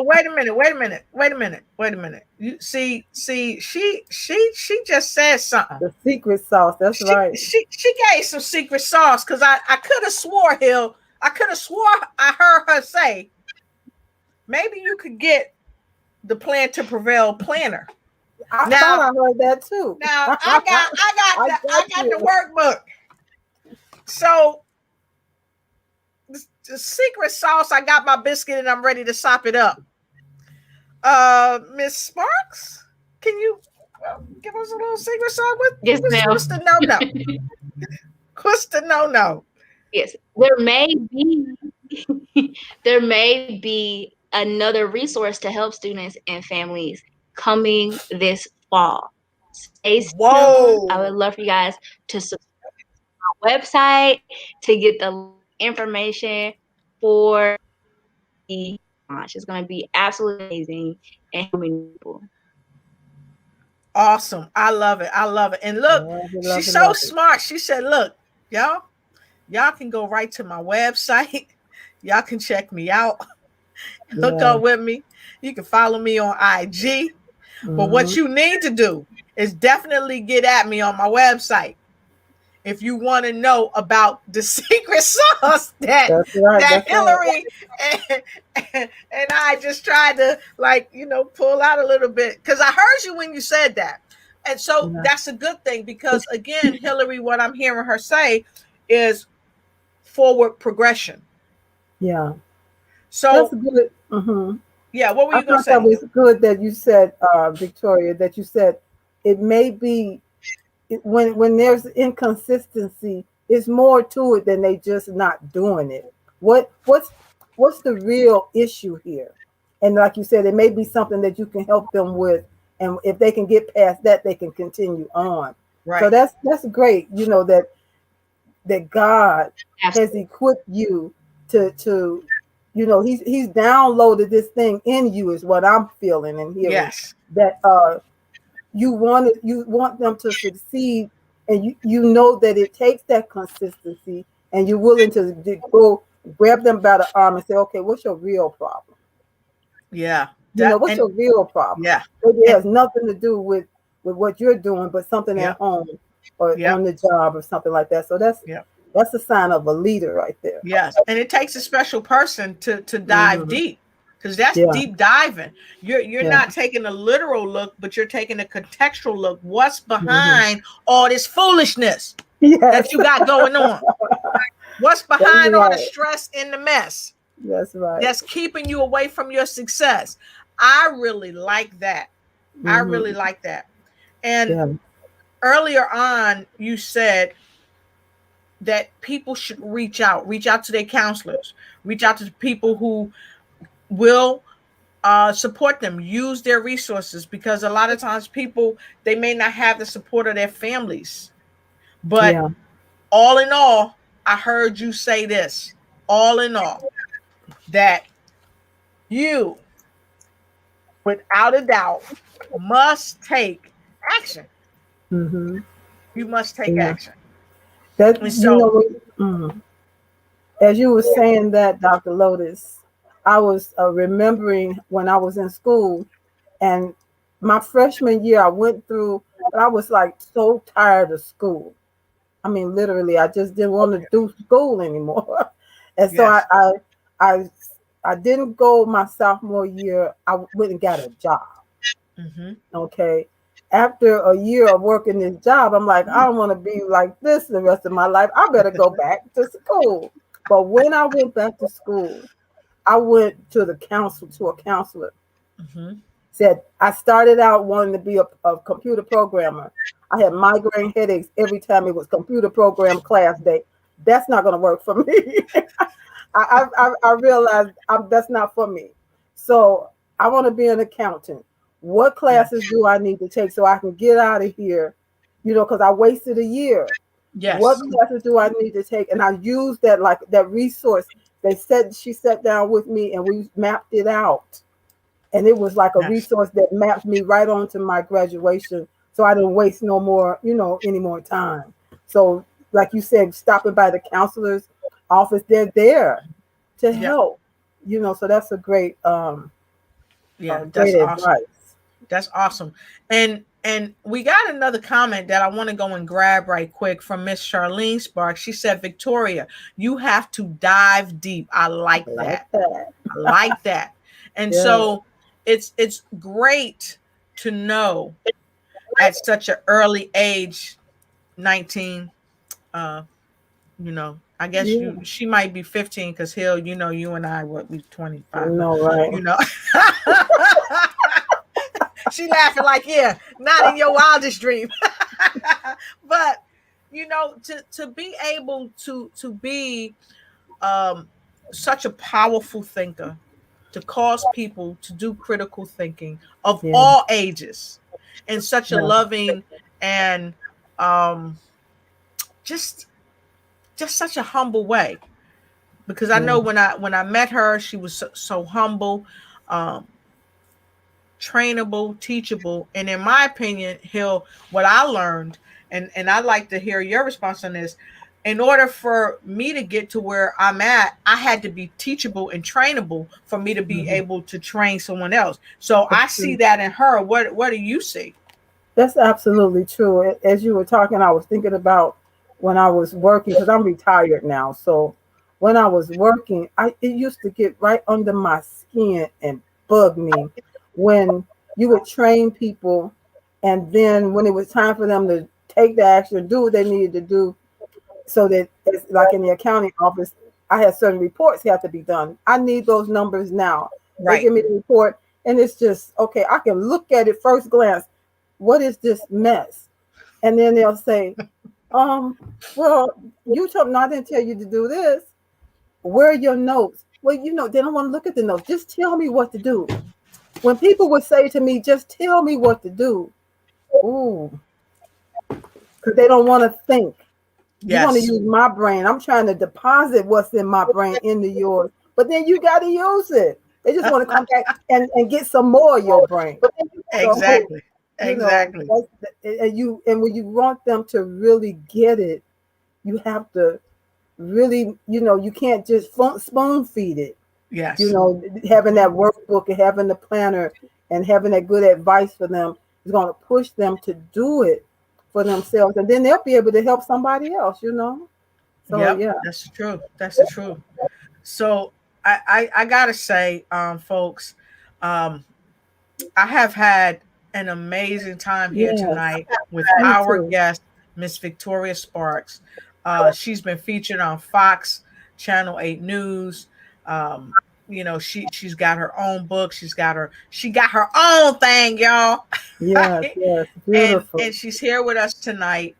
wait a minute. You see, she just said something. The secret sauce. That's right. She gave some secret sauce because I could have swore I heard her say maybe you could get the Plan to Prevail planner. I thought I heard that too. Now I got the workbook. So the secret sauce, I got my biscuit and I'm ready to sop it up. Miss Sparks, can you give us a little secret sauce? What's the no-no? What's the no-no? Yes, there may be another resource to help students and families coming this fall. Stay tuned. I would love for you guys to subscribe to my website to get the information for the launch. It's going to be absolutely amazing and helping people. Awesome. I love it. And look, she's so smart. She said, look, y'all can go right to my website. Y'all can check me out. Hook up with me. You can follow me on IG. But what you need to do is definitely get at me on my website if you want to know about the secret sauce that Hillary and I just tried to pull out a little bit, because I heard you when you said that. And so that's a good thing, because again, Hillary, what I'm hearing her say is forward progression. Yeah. So that's good. Yeah, what were you going to say? That was good that you said, Victoria, that you said it may be when there's inconsistency, it's more to it than they just not doing it. What's the real issue here? And like you said, it may be something that you can help them with, and if they can get past that, they can continue on. Right. So that's great. That God has equipped you to he's downloaded this thing in you, is what I'm feeling and hearing. Yes. That you want them to succeed, and you know that it takes that consistency, and you're willing to go grab them by the arm and say, okay, what's your real problem? Yeah. What's your real problem? Yeah. It has nothing to do with what you're doing, but something at home or on the job or something like that. So that's a sign of a leader right there. Yes. And it takes a special person to dive deep, because that's deep diving. You're not taking a literal look, but you're taking a contextual look. What's behind all this foolishness that you got going on? What's behind all the stress and the mess? That's right. That's keeping you away from your success. I really like that. I really like that. And earlier on, you said that people should reach out to their counselors, reach out to the people who will support them, use their resources, because a lot of times people, they may not have the support of their families. But Yeah. all in all, I heard you say this, all in all, that you, without a doubt, must take action. Mm-hmm. You must take Yeah. action. That, And you know, so, as you were saying that, Dr. Lotus, I was remembering when I was in school, and my freshman year, I went through, but I was like so tired of school. I mean, literally, I just didn't want to do school anymore. And so yes. I, I didn't go my sophomore year. I went and got a job. Mm-hmm. Okay. After a year of working this job, I'm like, I don't want to be like this the rest of my life. I better go back to school. But when I went back to school, I went to a counselor. Mm-hmm. Said I started out wanting to be a computer programmer. I had migraine headaches every time it was computer program class day. That's not going to work for me. I realized that's not for me. So I want to be an accountant. What Yes. classes do I need to take so I can get out of here? You know, because I wasted a year. What Yes. classes do I need to take? And I used that, like that resource. She sat down with me and we mapped it out. And it was like a Yes. resource that mapped me right onto my graduation. So I didn't waste no more, any more time. So like you said, stopping by the counselor's office, they're there to Yep. help. So that's a great Yeah, that's great awesome. advice. That's awesome. And we got another comment that I want to go and grab right quick from Miss Charlene Sparks. She said, Victoria, you have to dive deep. I like Like that. that. I like that. And Yeah. so it's great to know at such an early age, 19, I guess Yeah. she might be 15 because you and I would be 25, but No, right. you know. She laughing like, yeah, not in your wildest dream. But to be able to be such a powerful thinker, to cause people to do critical thinking of Yeah. all ages in such a Yeah. loving and um just such a humble way. Because I Yeah. know when I met her, she was so humble, um trainable, teachable, and in my opinion, what I learned, and I'd like to hear your response on this. In order for me to get to where I'm at, I had to be teachable and trainable for me to be Mhm. able to train someone else. So I That's see true. that in her. What do you see? That's absolutely true. As you were talking, I was thinking about when I was working because I'm retired now. So when I was working, it used to get right under my skin and bug me when you would train people, and then when it was time for them to take the action, do what they needed to do, so that it's like in the accounting office, I had certain reports had to be done. I need those numbers now. They Right. give me the report, and it's just okay. I can look at it first glance. What is this mess? And then they'll say, well, you told me, no, I didn't tell you to do this. Where are your notes? Well, they don't want to look at the notes. Just tell me what to do. When people would say to me, just tell me what to do, ooh, because they don't want to think. You want to Yes. use my brain. I'm trying to deposit what's in my brain into yours, but then you got to use it. They just want to come back and get some more of your brain. So, Exactly. Exactly. and when you want them to really get it, you have to really, you can't just spoon feed it. Yes. Having that workbook and having the planner and having that good advice for them is going to push them to do it for themselves, and then they'll be able to help somebody else. So Yep. yeah. That's true. That's the truth. So I gotta say, folks, um, I have had an amazing time here Yes, tonight with me our too. guest, Miss Victoria Sparks. She's been featured on Fox Channel 8 News. Um, she's got her own book. She got her own thing, y'all. Yes, Right? yes, and beautiful. and she's here with us tonight.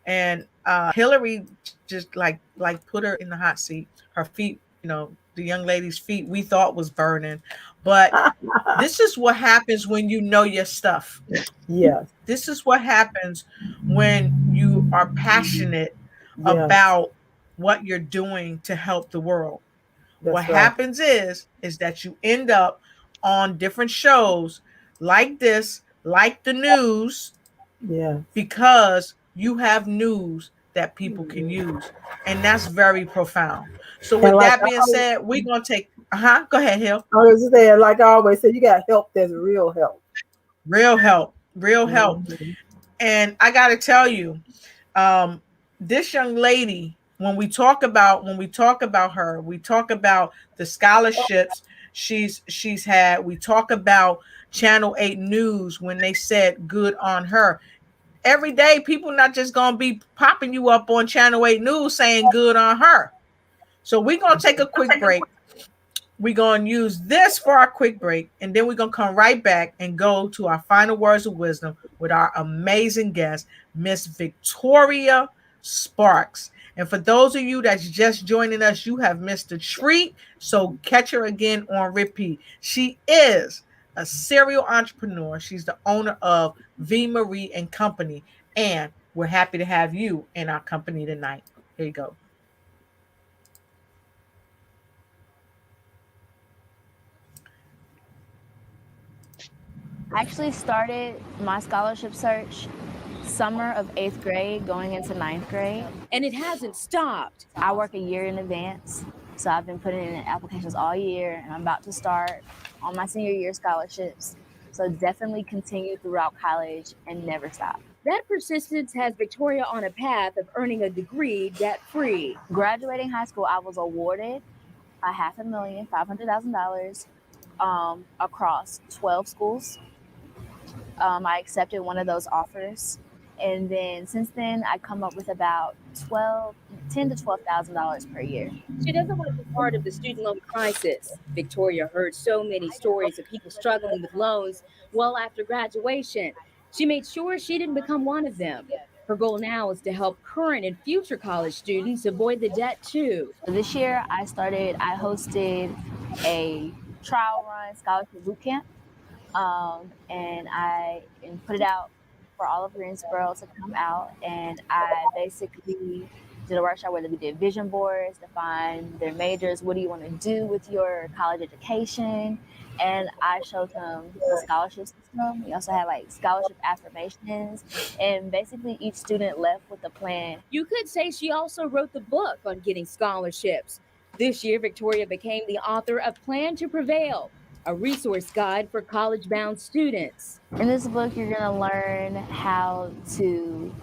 And Hillary just like put her in the hot seat. Her feet, the young lady's feet we thought was burning. But this is what happens when you know your stuff. Yes. This is what happens when you are passionate Yes. about what you're doing to help the world. What That's right. happens is that you end up on different shows like this, like the news, Yes. because you have news that people can use. And that's very profound. So And with like that being said, we're gonna take go ahead, Hill. I was just saying, like I always say, you got help. There's real help. Real help. Real help. Mhm. And I gotta tell you, this young lady, when we talk about her, we talk about the scholarships she's had. We talk about Channel 8 News when they said good on her. Every day, people not just gonna be popping you up on Channel 8 News saying good on her. So we're gonna take a quick break. We're going to use this for our quick break, and then we're going to come right back and go to our final words of wisdom with our amazing guest, Miss Victoria Sparks. And for those of you that's just joining us, you have missed a treat, so catch her again on repeat. She is a serial entrepreneur. She's the owner of V. Marie and Company, and we're happy to have you in our company tonight. Here you go. I actually started my scholarship search summer of 8th grade going into 9th grade. And it hasn't stopped. I work a year in advance, so I've been putting in applications all year, and I'm about to start on my senior year scholarships. So definitely continue throughout college and never stop. That persistence has Victoria on a path of earning a degree debt-free. Graduating high school, I was awarded $500,000 across 12 schools. I accepted one of those offers, and then since then I come up with about $10,000 to $12,000 per year. She doesn't want to be part of the student loan crisis. Victoria heard so many stories of people struggling with loans well after graduation. She made sure she didn't become one of them. Her goal now is to help current and future college students avoid the debt too. This year I hosted a trial run scholarship boot camp, and I put it out for all of Greensboro to come out, and I basically did a workshop where we did vision boards, define their majors, what do you want to do with your college education, and I showed them the scholarship system. We also had like scholarship affirmations, and basically each student left with a plan. You could say she also wrote the book on getting scholarships. This year, Victoria became the author of Plan to Prevail, a resource guide for college-bound students. In this book, you're going to learn how to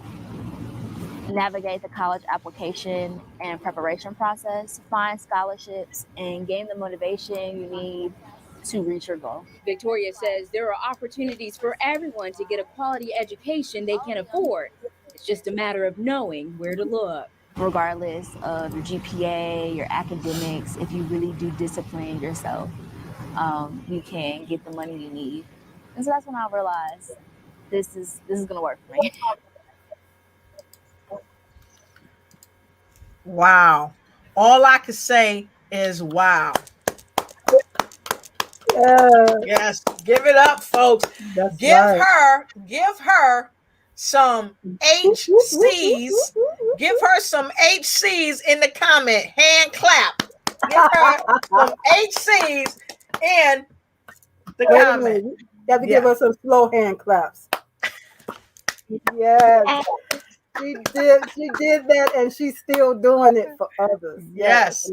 navigate the college application and preparation process, find scholarships, and gain the motivation you need to reach your goal. Victoria says there are opportunities for everyone to get a quality education they can afford. It's just a matter of knowing where to look. Regardless of your GPA, your academics, if you really do discipline yourself, you can get the money you need. And so that's when I realized this is gonna work for me. Wow. All I can say is wow. Yes, give it up, folks. That's Give right. her some HCs. Give her some HCs in the comment. Hand clap. Give her some HCs in the comment. You have to give us some slow hand claps. Yes. She did that, and she's still doing it for others. Yes.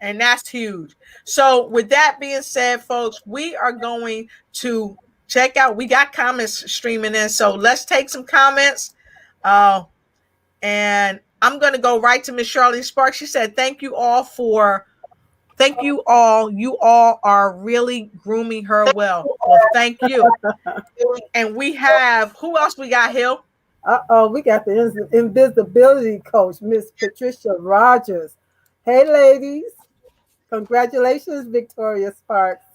And that's huge. So with that being said, folks, we are going to check out. We got comments streaming in, so let's take some comments. And I'm going to go right to Miss Charlene Sparks. She said, thank you all. You all are really grooming her well. Well, thank you. And we have, who else we got, Hill? We got the invisibility coach, Miss Patricia Rogers. Hey, ladies. Congratulations, Victoria Sparks.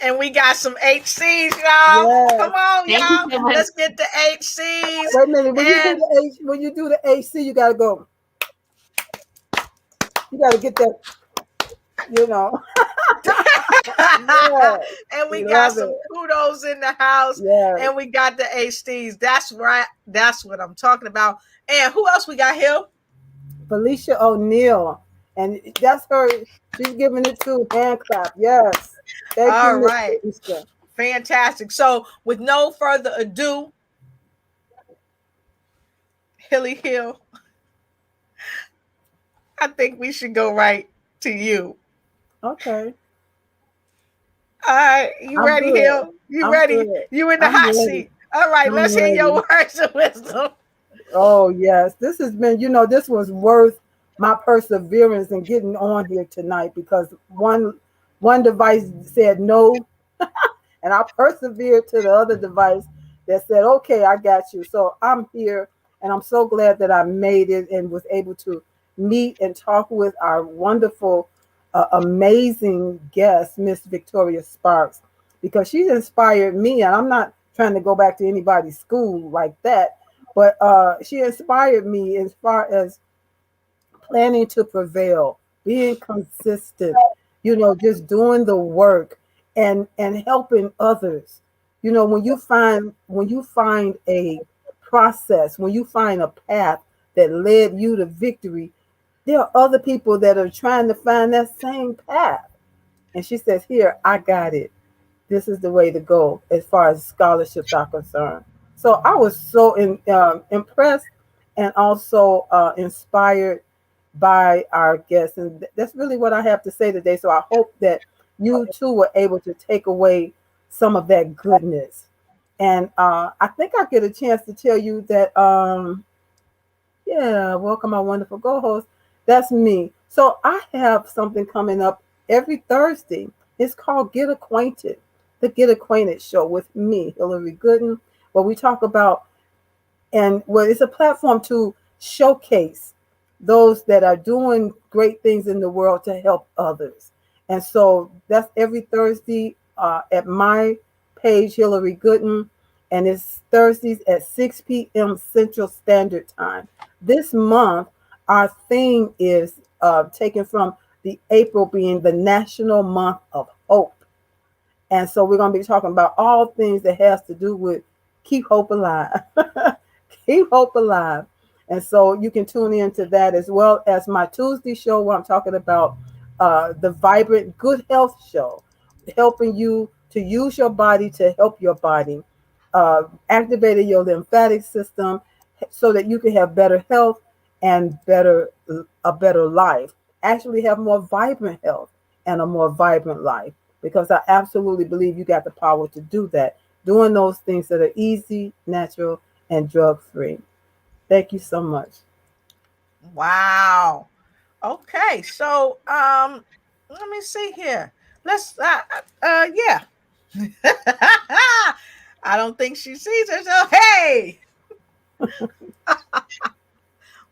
And we got some HCs, y'all. Yes. Come on, Thank you y'all. so much. Let's get the HCs. Wait a minute. When And you do the HC, you gotta go. You gotta get that. You know. Yeah. and we got Love some it. kudos in the house, Yeah. and we got the HCs. That's right. That's what I'm talking about. And who else we got here? Felicia O'Neill, and that's her. She's giving it to hand clap. Yes. Thank you, All Miss right. Felicia. Fantastic. So, with no further ado, Hilly Hill, I think we should go right to you. Okay. All right, you I'm ready, good. Hill? You I'm ready? good. You in the I'm hot ready. seat. All right, I'm let's hear your ready. words of wisdom. Oh yes, this has been. This was worth my perseverance in getting on here tonight because one device said no, and I persevered to the other device that said, "Okay, I got you." So I'm here, and I'm so glad that I made it and was able to meet and talk with our wonderful, amazing guest, Miss Victoria Sparks, because she's inspired me. And I'm not trying to go back to anybody's school like that, but she inspired me as far as planning to prevail, being consistent, just doing the work and helping others. When you find a process, when you find a path that led you to victory, there are other people that are trying to find that same path. And she says, "Here, I got it. This is the way to go as far as scholarships are concerned." So I was so impressed and also inspired by our guests. And that's really what I have to say today. So I hope that you too were able to take away some of that goodness. And I think I get a chance to tell you that yeah, welcome, my wonderful co-host. That's me. So I have something coming up every Thursday. It's called Get Acquainted, the Get Acquainted Show with me, Hillary Gooden, where we talk about, and well, it's a platform to showcase those that are doing great things in the world to help others. And so that's every Thursday at my page, Hillary Gooden, and it's Thursdays at 6 p.m. Central Standard Time. This month, our theme is taken from the April being the National Month of Hope. And so we're going to be talking about all things that has to do with keep hope alive. Keep hope alive. And so you can tune in to that as well as my Tuesday show where I'm talking about the Vibrant Good Health Show, helping you to use your body to help your body, activating your lymphatic system so that you can have better health and a better life. Actually have more vibrant health and a more vibrant life, because I absolutely believe you got the power to do that, doing those things that are easy, natural, and drug free. Thank you so much. Wow. Okay, so let me see here. Let's yeah. I don't think she sees herself. Hey,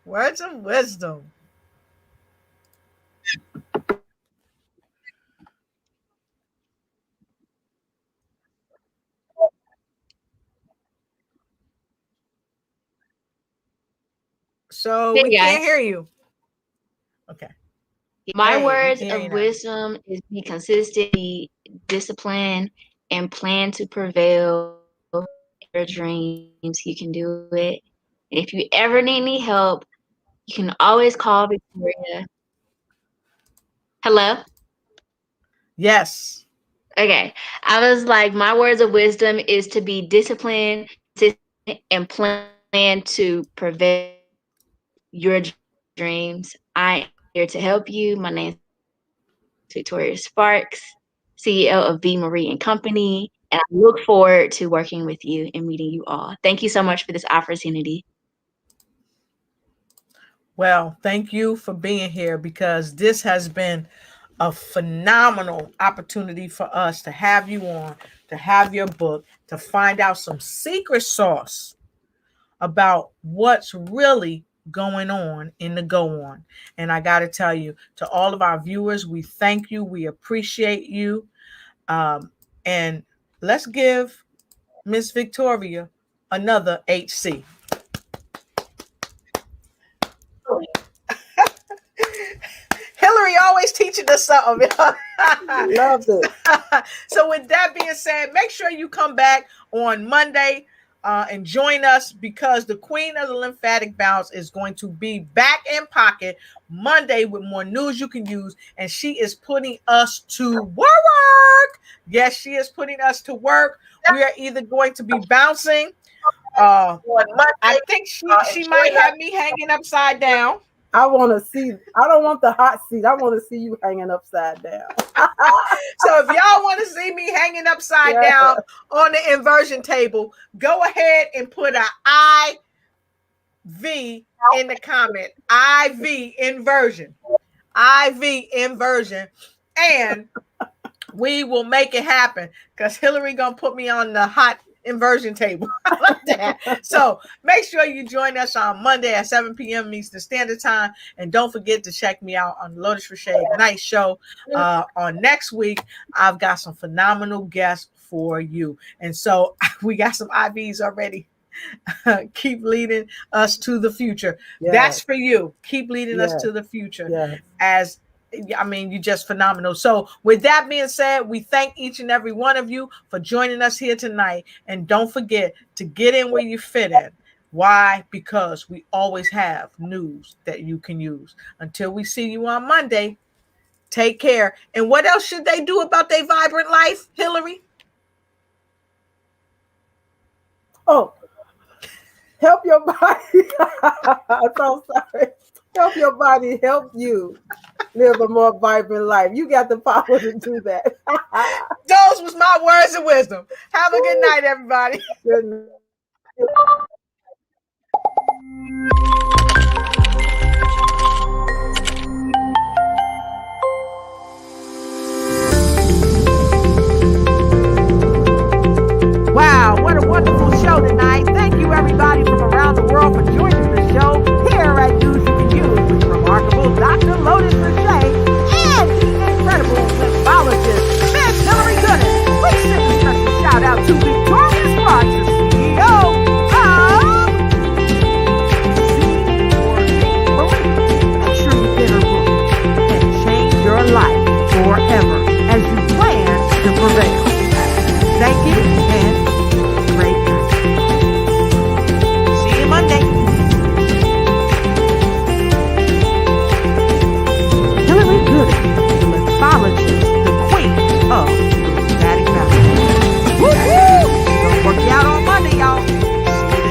words of wisdom. So Hey we can't hear guys. you. Okay. My Hey, we words can hear you of now. wisdom is be consistent, be disciplined, and plan to prevail your dreams. You can do it. And if you ever need any help, you can always call Victoria. Hello? Yes. Okay. I was like, my words of wisdom is to be disciplined, consistent, and plan to prevail your dreams. I am here to help you. My name is Victoria Sparks, CEO of V. Marie and Company, and I look forward to working with you and meeting you all. Thank you so much for this opportunity. Well, thank you for being here because this has been a phenomenal opportunity for us to have you on, to have your book, to find out some secret sauce about what's really going on in the go on. And I got to tell you, to all of our viewers, we thank you. We appreciate you. And let's give Miss Victoria, another HC. Hillary always teaching us something. Love it. So with that being said, make sure you come back on Monday and join us, because the queen of the lymphatic bounce is going to be back in pocket Monday with more news you can use. And she is putting us to work. Yes, she is putting us to work. We are either going to be bouncing. I think she might have me hanging upside down. I want to see. I don't want the hot seat. I want to see you hanging upside down. So if y'all want to see me hanging upside down on the inversion table, go ahead and put an IV in the comment. IV inversion. IV inversion. And we will make it happen, because Hillary gonna put me on the hot inversion table. I like that. So make sure you join us on Monday at 7 p.m. Eastern Standard Time. And don't forget to check me out on the Lotus Richey Ignite show on next week. I've got some phenomenal guests for you. And so we got some IVs already. Keep leading us to the future. Yes. That's for you. Keep leading us to the future. Yes. You're just phenomenal. So with that being said, we thank each and every one of you for joining us here tonight. And don't forget to get in where you fit in. Why? Because we always have news that you can use. Until we see you on Monday, take care. And what else should they do about their vibrant life, Hillary? Oh, help your body. I'm so sorry. Help your body help you live a more vibrant life. You got the power to do that. Those was my words of wisdom. Have a good night, everybody. Good night.